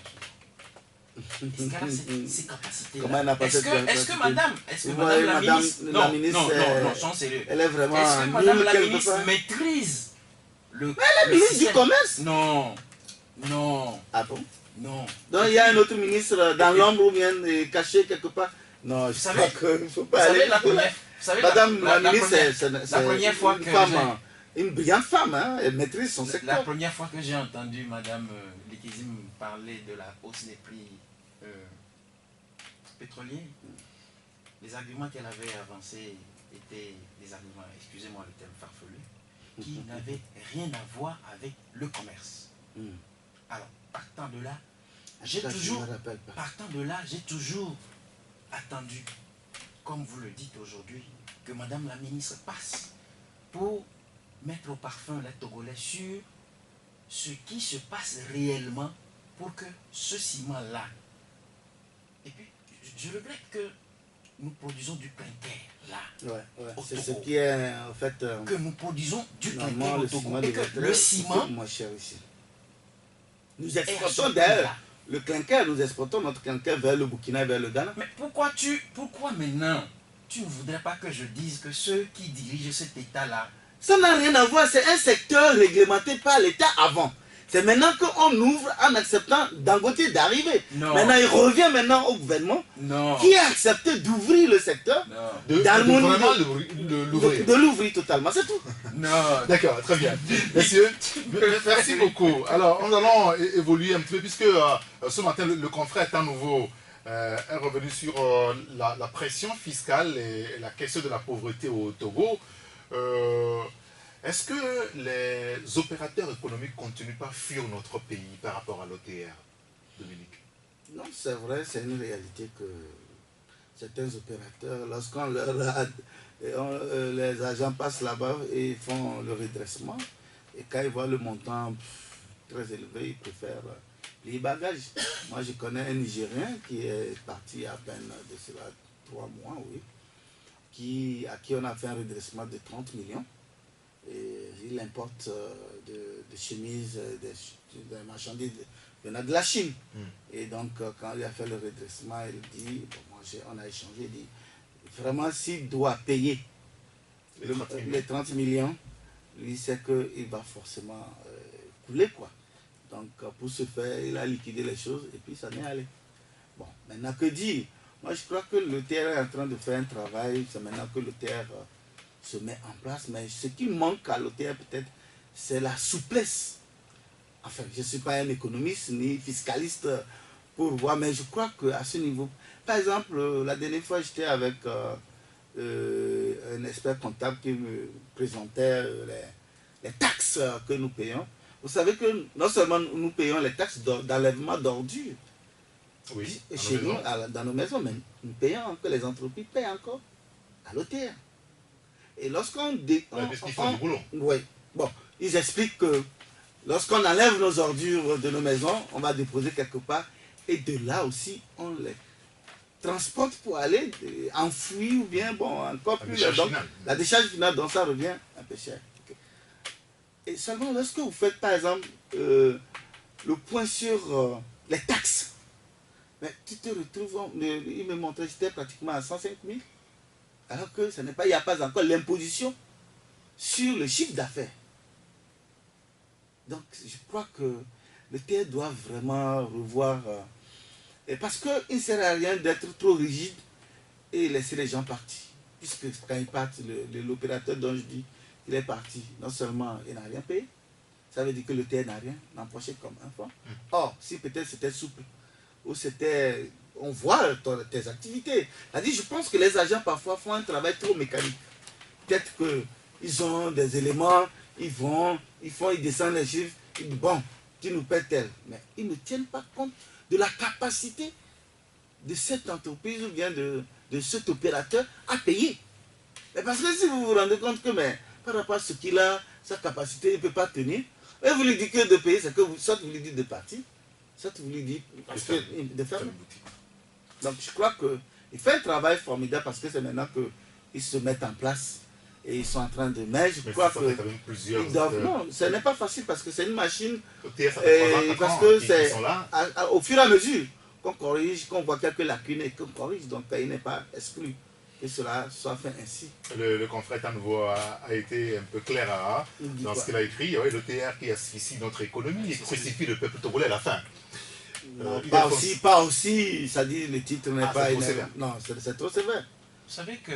Est-ce qu'elle a ces capacités-là? Comment elle n'a pas cette Est-ce que madame Vous voyez, la ministre... la ministre, non, soyons sérieux. Elle est vraiment Est-ce que madame nulle la quelque ministre part. maîtrise le... Elle est ministre du Commerce. Non, non, Ah bon? non. Donc il y a un autre ministre dans l'ombre ou bien caché quelque part. Non, je savez- crois qu'il ne faut Vous pas aller. savez, la première... Vous savez, Madame la ministre, première- c'est la première fois une que femme, j'ai- une brillante femme, hein, elle maîtrise son La secteur. première fois que j'ai entendu Madame Likizim parler de la hausse des prix pétroliers, les arguments qu'elle avait avancés étaient des arguments, excusez-moi le terme farfelu, qui n'avaient rien à voir avec le commerce. Alors, partant de là, j'ai toujours attendu, comme vous le dites aujourd'hui, que Madame la ministre passe pour mettre au parfum les Togolais sur ce qui se passe réellement pour que ce ciment-là. Et puis, je regrette que nous produisons du clinker là. C'est ce qui est en fait. Que nous produisons du clinker le au Togo. ciment Et que le ciment moins cher ici. Nous exportons d'ailleurs le clinker, nous exportons notre clinker vers le Burkina et vers le Ghana. Mais pourquoi maintenant tu ne voudrais pas que je dise que ceux qui dirigent cet État-là... Ça n'a rien à voir, c'est un secteur réglementé par l'État avant. C'est maintenant qu'on ouvre en acceptant Dangote d'arriver. Maintenant, il revient maintenant au gouvernement qui a accepté d'ouvrir le secteur, de l'ouvrir totalement, c'est tout. D'accord, très bien. Messieurs, merci beaucoup. Alors, nous allons évoluer un petit peu, puisque ce matin, le confrère est à nouveau revenu sur la pression fiscale et la question de la pauvreté au Togo. Est-ce que les opérateurs économiques continuent pas à fuir notre pays par rapport à l'OTR, Dominique? Non, c'est vrai, c'est une réalité que certains opérateurs, lorsqu'on leur les agents passent là-bas et font le redressement, et quand ils voient le montant très élevé, ils préfèrent les bagages. Moi, je connais un Nigérien qui est parti à peine de cela 3 mois, oui, à qui on a fait un redressement de 30 millions. Et il importe des chemises, des marchandises venant de la Chine. Et donc, quand il a fait le redressement, il dit, bon, on a échangé, il dit, vraiment, s'il doit payer les 30 millions, lui, c'est qu'il va forcément couler, quoi. Donc, pour ce faire, il a liquidé les choses et puis ça n'est allé. Bon, maintenant, que dire? Moi, je crois que le TR est en train de faire un travail, c'est maintenant que le TR se met en place, mais ce qui manque à l'OTR peut-être, c'est la souplesse. Enfin, je ne suis pas un économiste ni fiscaliste pour voir, mais je crois qu'à ce niveau, par exemple, la dernière fois, j'étais avec un expert comptable qui me présentait les taxes que nous payons. Vous savez que non seulement nous payons les taxes d'enlèvement d'ordures, chez nous, dans nos maisons, mais nous payons, que les entreprises payent encore à l'OTR. Et lorsqu'on... Puisqu'ils font du boulot. Oui. Bon, ils expliquent que lorsqu'on enlève nos ordures de nos maisons, on va déposer quelque part. Et de là aussi, on les transporte pour aller enfouir ou bien, bon, encore plus... La décharge finale, donc ça revient un peu cher. Et seulement lorsque vous faites, par exemple, le point sur les taxes, mais tu te retrouves... il me montrait, j'étais pratiquement à 105 000. Alors que il n'y a pas encore l'imposition sur le chiffre d'affaires. Donc, je crois que le TR doit vraiment revoir... parce qu'il ne sert à rien d'être trop rigide et laisser les gens partir. Puisque quand ils partent, l'opérateur dont je dis qu'il est parti, non seulement il n'a rien payé, ça veut dire que le TR n'a rien empoché comme un fonds. Or, si peut-être c'était souple, ou c'était... On voit tes activités. Je pense que les agents parfois font un travail trop mécanique. Peut-être qu'ils ont des éléments, ils descendent les chiffres, ils disent bon, tu nous paies tel. Mais ils ne tiennent pas compte de la capacité de cette entreprise ou bien de cet opérateur à payer. Mais parce que si vous vous rendez compte que par rapport à ce qu'il a, sa capacité, il ne peut pas tenir, et vous lui dites que de payer, c'est que soit vous lui dites de partir, soit vous lui dites de faire. Donc je crois qu'il fait un travail formidable parce que c'est maintenant qu'ils se mettent en place et ils sont en train de... Mais je crois que... Ils doivent, non, ce n'est pas facile parce que c'est une machine... parce que c'est au fur et à mesure qu'on corrige, qu'on voit quelques lacunes et qu'on corrige. Donc il n'est pas exclu que cela soit fait ainsi. Le confrère à nouveau a été un peu clair dans ce qu'il a écrit. Oui, le TR qui asphyxie notre économie et crucifie le peuple togolais à la fin. Pas aussi, ça dit le titre n'est pas... Non, c'est trop sévère. Vous savez que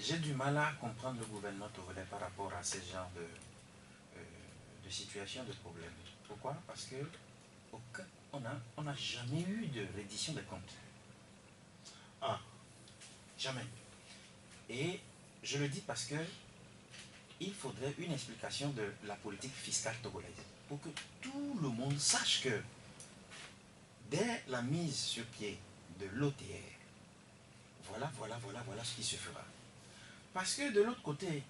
j'ai du mal à comprendre le gouvernement togolais par rapport à ce genre de situation, de problème. Pourquoi? Parce que on n'a jamais eu de reddition des comptes. Jamais. Et je le dis parce que il faudrait une explication de la politique fiscale togolaise pour que tout le monde sache que dès la mise sur pied de l'OTR, voilà ce qui se fera. Parce que de l'autre côté,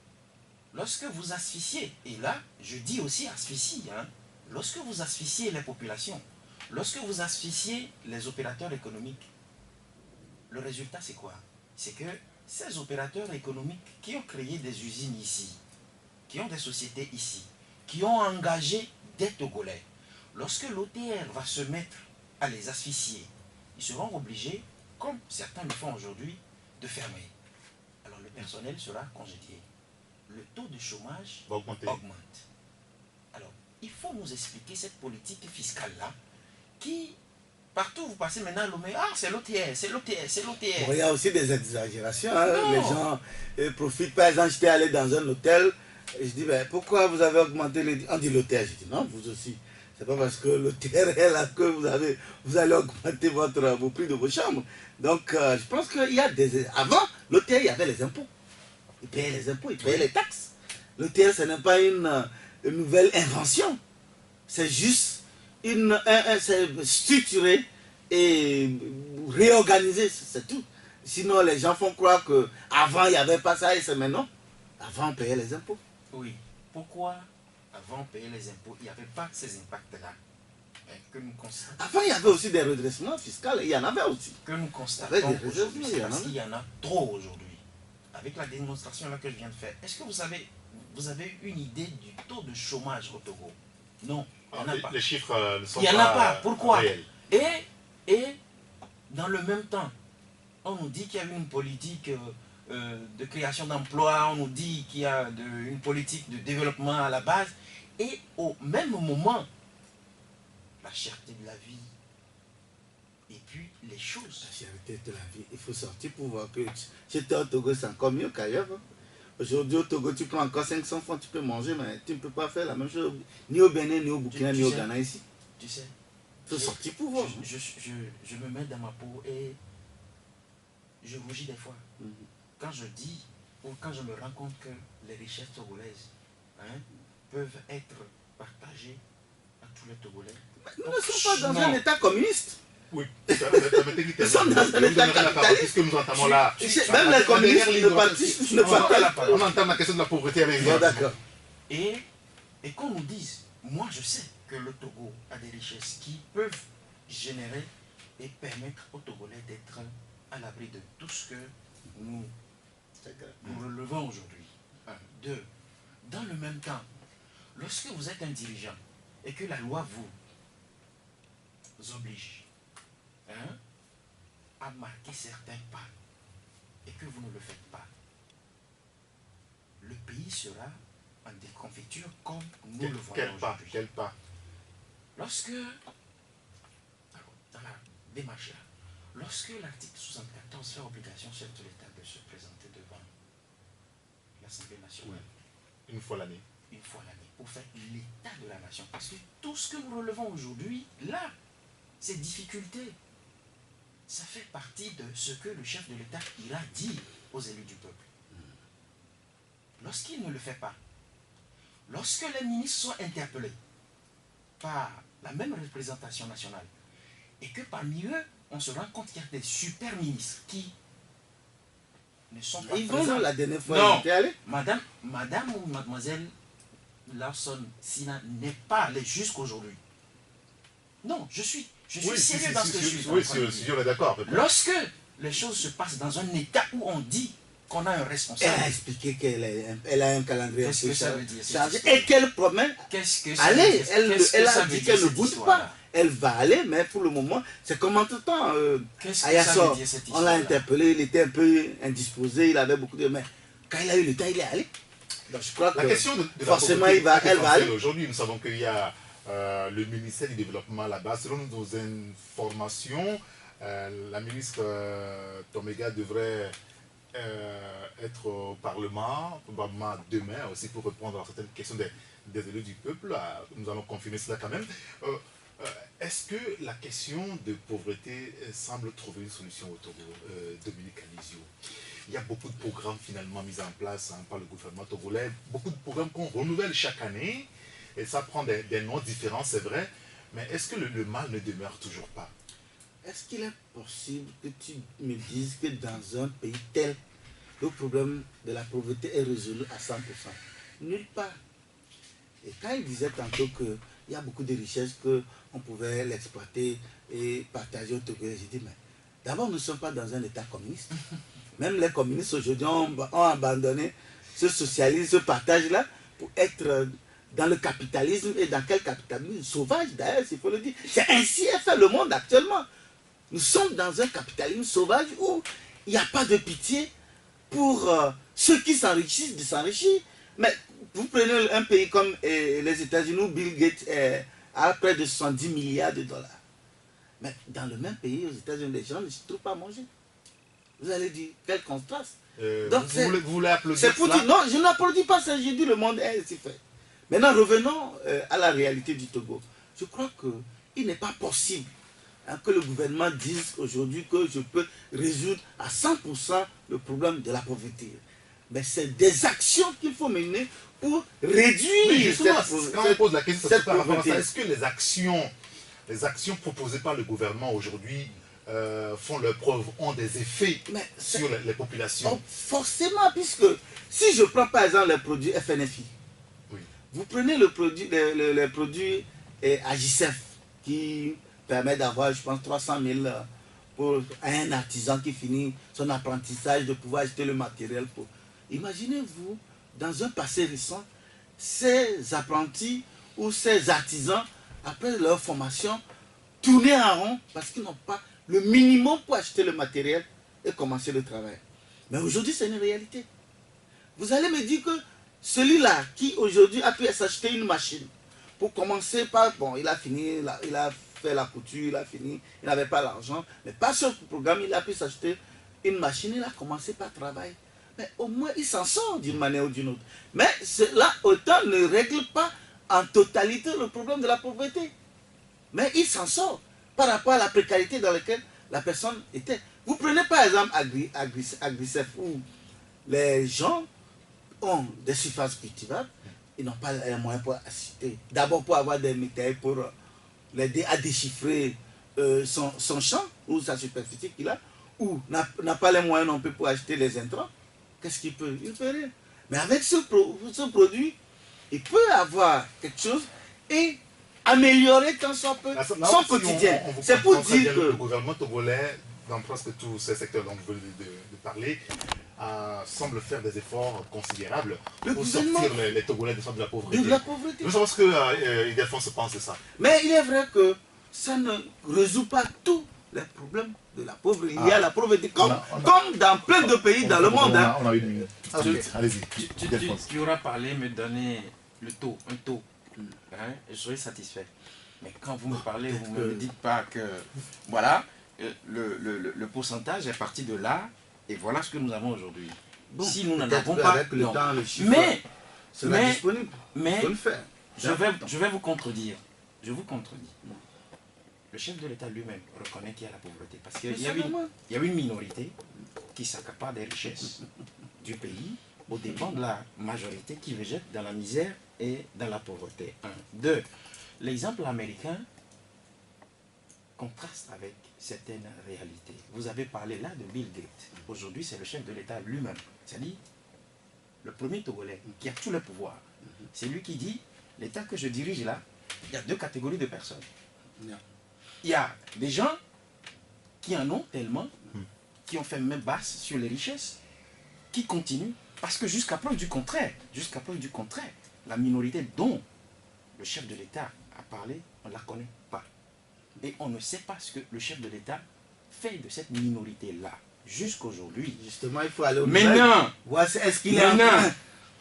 lorsque vous asphyxiez, et là, je dis aussi asphyxie, hein, lorsque vous asphyxiez les populations, lorsque vous asphyxiez les opérateurs économiques, le résultat c'est quoi? C'est que ces opérateurs économiques qui ont créé des usines ici, qui ont des sociétés ici, qui ont engagé des Togolais, lorsque l'OTR va se mettre à les asphyxier, ils seront obligés, comme certains le font aujourd'hui, de fermer. Alors le personnel sera congédié. Le taux de chômage augmente. Alors, il faut nous expliquer cette politique fiscale-là qui, partout vous passez maintenant à Lomé, ah c'est l'OTR, c'est l'OTR, c'est l'OTR. Bon, il y a aussi des exagérations, hein. Les gens profitent. Par exemple, j'étais allé dans un hôtel, et je dis, ben, pourquoi vous avez augmenté les... On dit l'OTR, je dis, non, vous aussi. C'est pas parce que l'OTR est là que vous allez augmenter vos prix de vos chambres. Donc, je pense qu'il y a des... Avant, l'OTR, il y avait les impôts. Ils payaient les impôts, ils payaient les taxes. L'OTR, ce n'est pas une nouvelle invention. C'est juste c'est structuré et réorganisé, c'est tout. Sinon, les gens font croire qu'avant, il n'y avait pas ça et c'est maintenant. Avant, on payait les impôts. Oui. Pourquoi avant, on payait les impôts, il n'y avait pas ces impacts-là que nous constatons. Avant, il y avait aussi des redressements fiscaux, il y en avait aussi. Que nous constatons aujourd'hui, c'est parce qu'il y en a trop aujourd'hui. Avec la démonstration là que je viens de faire, est-ce que vous avez une idée du taux de chômage au Togo? Non, il n'y en a pas. Les chiffres ne sont pas. Il n'y en a pas. Pourquoi? Réels. Et dans le même temps, on nous dit qu'il y a une politique de création d'emplois, on nous dit qu'il y a une politique de développement à la base, et au même moment, la cherté de la vie, et puis les choses. La cherté de la vie, il faut sortir pour voir que j'étais au Togo, c'est encore mieux qu'ailleurs. Hein. Aujourd'hui au Togo, tu prends encore 500 francs, tu peux manger, mais tu ne peux pas faire la même chose ni au Bénin, ni au Burkina, ni au Ghana ici. Tu sais, il faut sortir pour voir. Je me mets dans ma peau et je rougis des fois. Quand je dis, ou quand je me rends compte que les richesses togolaises peuvent être partagées à tous les Togolais. Nous ne sommes pas dans un État communiste. Oui, nous sommes dans un État capitaliste. Puisque nous entamons là. Même les communistes ne participent pas. On entame la question de la pauvreté avec vous. D'accord. Et qu'on nous dise, moi je sais que le Togo a des richesses qui peuvent générer et permettre aux Togolais d'être à l'abri de tout ce que nous relevons aujourd'hui. 1, 2. Dans le même temps, lorsque vous êtes un dirigeant et que la loi vous oblige à marquer certains pas et que vous ne le faites pas, le pays sera en déconfiture comme nous le voyons aujourd'hui. Quel pas? Lorsque, dans la démarche là, lorsque l'article 74 fait obligation sur tout l'État de se présenter devant l'Assemblée nationale, une fois l'année, pour faire l'état de la nation, parce que tout ce que nous relevons aujourd'hui, là, ces difficultés, ça fait partie de ce que le chef de l'État ira dire aux élus du peuple. Lorsqu'il ne le fait pas, lorsque les ministres sont interpellés par la même représentation nationale, et que parmi eux, on se rend compte qu'il y a des super ministres qui ne sont pas présents. La dernière fois, non, madame ou mademoiselle Lawson Sina n'est pas allée jusqu'aujourd'hui. Non, je suis sérieux dans ce que je suis. Oui, si on est d'accord. Lorsque les choses se passent dans un état où on dit qu'on a un responsable. Elle a expliqué qu'elle a un calendrier. Qu'est-ce que ça veut dire? Et qu'elle promet. Allez, elle a dit qu'elle ne bouge pas. Elle va aller, mais pour le moment, c'est comme entre-temps. Ayassor, on l'a interpellé, il était un peu indisposé, il avait beaucoup de... Mais quand il a eu le temps, il est allé. Donc je crois la question de forcément, elle va aller. Aujourd'hui, nous savons qu'il y a le ministère du Développement là-bas. Selon nos informations, la ministre Tomega devrait être au Parlement, probablement demain aussi, pour répondre à certaines questions des élus du peuple. Nous allons confirmer cela quand même. est-ce que la question de pauvreté semble trouver une solution au Togo, Dominique Alizio? Il y a beaucoup de programmes finalement mis en place par le gouvernement togolais, beaucoup de programmes qu'on renouvelle chaque année, et ça prend des noms différents, c'est vrai, mais est-ce que le mal ne demeure toujours pas? Est-ce qu'il est possible que tu me dises que dans un pays tel, le problème de la pauvreté est résolu à 100%? Nulle part. Et quand il disait tantôt qu'il y a beaucoup de richesses qu'on pouvait l'exploiter et partager au Togolais, j'ai dit, mais d'abord, nous ne sommes pas dans un État communiste. Même les communistes aujourd'hui ont abandonné ce socialisme, ce partage-là, pour être dans le capitalisme. Et dans quel capitalisme sauvage, d'ailleurs, s'il faut le dire. C'est ainsi est fait le monde actuellement. Nous sommes dans un capitalisme sauvage où il n'y a pas de pitié pour ceux qui s'enrichissent de s'enrichir. Mais vous prenez un pays comme les États-Unis où Bill Gates a près de 70 milliards de dollars. Mais dans le même pays, aux États-Unis, les gens ne se trouvent pas à manger. Vous allez dire, quel contraste. Donc, vous voulez applaudir c'est pour dire, non, je n'applaudis pas ça, j'ai dit le monde est ainsi fait. Maintenant, revenons à la réalité du Togo. Je crois qu'il n'est pas possible que le gouvernement dise aujourd'hui que je peux résoudre à 100% le problème de la pauvreté. Mais c'est des actions qu'il faut mener pour réduire mais justement, quand on pose la question, est-ce que les actions proposées par le gouvernement aujourd'hui font leur preuve, ont des effets sur les populations? Donc, forcément, puisque si je prends par exemple les produits FNFI, oui. Vous prenez les produits Agicef qui permet d'avoir, je pense, 300 000 pour un artisan qui finit son apprentissage, de pouvoir acheter le matériel. Imaginez-vous, dans un passé récent, ces apprentis ou ces artisans, après leur formation, tourner en rond parce qu'ils n'ont pas le minimum pour acheter le matériel et commencer le travail. Mais aujourd'hui, c'est une réalité. Vous allez me dire que celui-là qui aujourd'hui a pu s'acheter une machine, pour commencer par, bon, il a fini, il a fait la couture, il a fini, il n'avait pas l'argent, mais pas sur le programme, il a pu s'acheter une machine, il a commencé par travailler. Mais au moins, il s'en sort d'une manière ou d'une autre. Mais cela, autant ne règle pas en totalité le problème de la pauvreté. Mais il s'en sort par rapport à la précarité dans laquelle la personne était. Vous prenez par exemple Agricef, où les gens ont des surfaces cultivables, ils n'ont pas les moyens pour assister. D'abord pour avoir des méthodes pour l'aider à déchiffrer son champ ou sa superficie qu'il a, ou n'a pas les moyens non plus pour acheter les intrants. Qu'est-ce qu'il peut? Il ne peut rien. Mais avec ce produit, il peut avoir quelque chose et améliorer tant soit peu son quotidien. C'est pour dire que le gouvernement togolais, dans presque tous ces secteurs dont vous venez de parler, semble faire des efforts considérables pour sortir les Togolais de la pauvreté. De la pauvreté. Je pense que Ildefonse pense ça. Mais il est vrai que ça ne résout pas tous les problèmes de la pauvreté. Il y a la pauvreté comme dans plein de pays dans le monde. On a une minute. Allez-y. Tu auras parlé, me donner le taux, un taux. Hein, je serai satisfait. Mais quand vous me parlez, vous ne me dites pas que voilà, le pourcentage est parti de là et voilà ce que nous avons aujourd'hui. Bon, si nous n'en avons pas, avec le non. temps, le chiffre, mais disponible. Mais le faire. je vais vous contredire. Je vous contredis. Le chef de l'État lui-même reconnaît qu'il y a la pauvreté. Parce qu'il y a une minorité qui s'accapare des richesses du pays au dépend de la majorité qui végète dans la misère et dans la pauvreté. 1. 2. L'exemple américain contraste avec certaines réalités. Vous avez parlé là de Bill Gates. Aujourd'hui, c'est le chef de l'État lui-même. C'est-à-dire le premier Togolais qui a tout le pouvoir. C'est lui qui dit, l'État que je dirige là, il y a deux catégories de personnes. Il y a des gens qui en ont tellement, qui ont fait main basse sur les richesses, qui continuent, parce que jusqu'à preuve du contraire, la minorité dont le chef de l'État a parlé, on ne la connaît pas. Et on ne sait pas ce que le chef de l'État fait de cette minorité-là, jusqu'aujourd'hui. Justement, il faut aller au Maintenant, est-ce qu'il est en train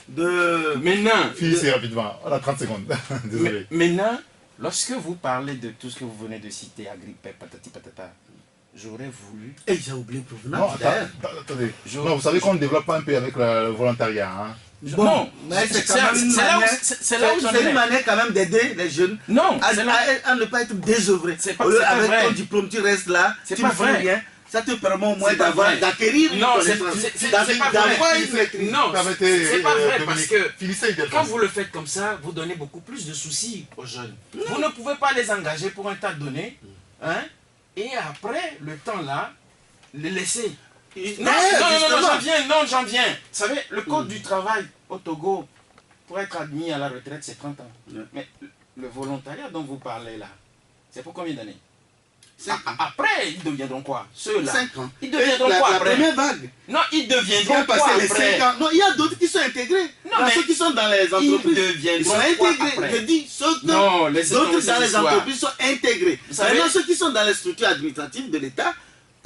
de... Maintenant, finissez rapidement, on a 30 secondes. Désolé. Maintenant, lorsque vous parlez de tout ce que vous venez de citer, Agrippé, patati patata, j'aurais voulu... Et j'ai oublié pour vous. Non, attendez. Non, vous savez qu'on ne développe pas un peu avec le volontariat. Hein? Bon, non, mais c'est quand c'est même une manière, c'est là où j'en c'est ai. une manière quand même d'aider les jeunes Non, à, c'est là. à ne pas être désœuvrés. C'est pas- Au lieu, c'est pas avec vrai. ton diplôme, tu restes là, C'est tu pas ne fais vrai. rien. Ça te permet au moins C'est pas vrai. d'acquérir une Non, connaissance, c'est pas d'avoir vrai. une maîtrise. Non, Permettez, c'est pas vrai parce Dominique, que finissez, quand Ildefonse. vous le faites comme ça, vous donnez beaucoup plus de soucis aux jeunes. Vous ne pouvez pas les engager pour un tas donné, hein, et après, le temps là, les laisser. Non, j'en viens. Vous savez, le code du travail au Togo, pour être admis à la retraite, c'est 30 ans. Ouais. Mais le volontariat dont vous parlez là, c'est pour combien d'années? 5 ans. Après, ils deviendront quoi? Ceux-là. 5 ans. Ils deviendront la, quoi la après? première vague. Non, ils Ils deviendront vont quoi passer les après? 5 ans. Non, il y a d'autres qui sont intégrés. Non, Dans mais ceux qui sont dans les Ils entreprises. Ils deviendront sont quoi intégrés. après? Je dis, ceux Non, laissez tomber d'autres cette dans les histoire. entreprises sont intégrés. Vous savez- Maintenant, ceux qui sont dans les structures administratives de l'État,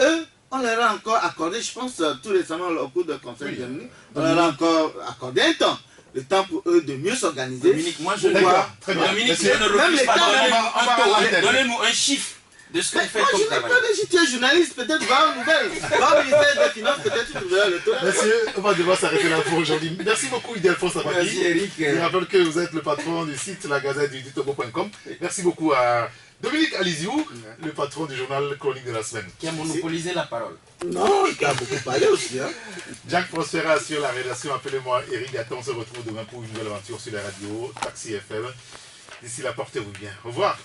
eux, on leur a encore accordé, je pense, tout récemment au cours de conseil de ministres, on leur a encore accordé un temps. Le temps pour eux de mieux s'organiser. Dominique, moi je D'accord, vois. très bien. Dominique, Monsieur, je ne même refuse les pas. temps, on va arrêter. Donnez-nous un chiffre de ce que Mais vous faites moi, comme je n'ai travail. pas de si tu es journaliste, peut-être va aux nouvelles. Va au ministère des Finances, peut-être tu trouveras le temps. Messieurs, on va devoir s'arrêter là pour aujourd'hui. Merci beaucoup, Ildefonse Merci Abaki. Eric. Je rappelle que vous êtes le patron du site La Gazette du Togo.com. Merci beaucoup à Dominique Aliziou, le patron du journal Chronique de la semaine. Qui a monopolisé la parole. Non, tu as beaucoup parlé aussi. Hein. Jacques Prospera sur la rédaction. Appelez-moi Eric Gatton. On se retrouve demain pour une nouvelle aventure sur la radio Taxi FM. D'ici là, portez-vous bien. Au revoir.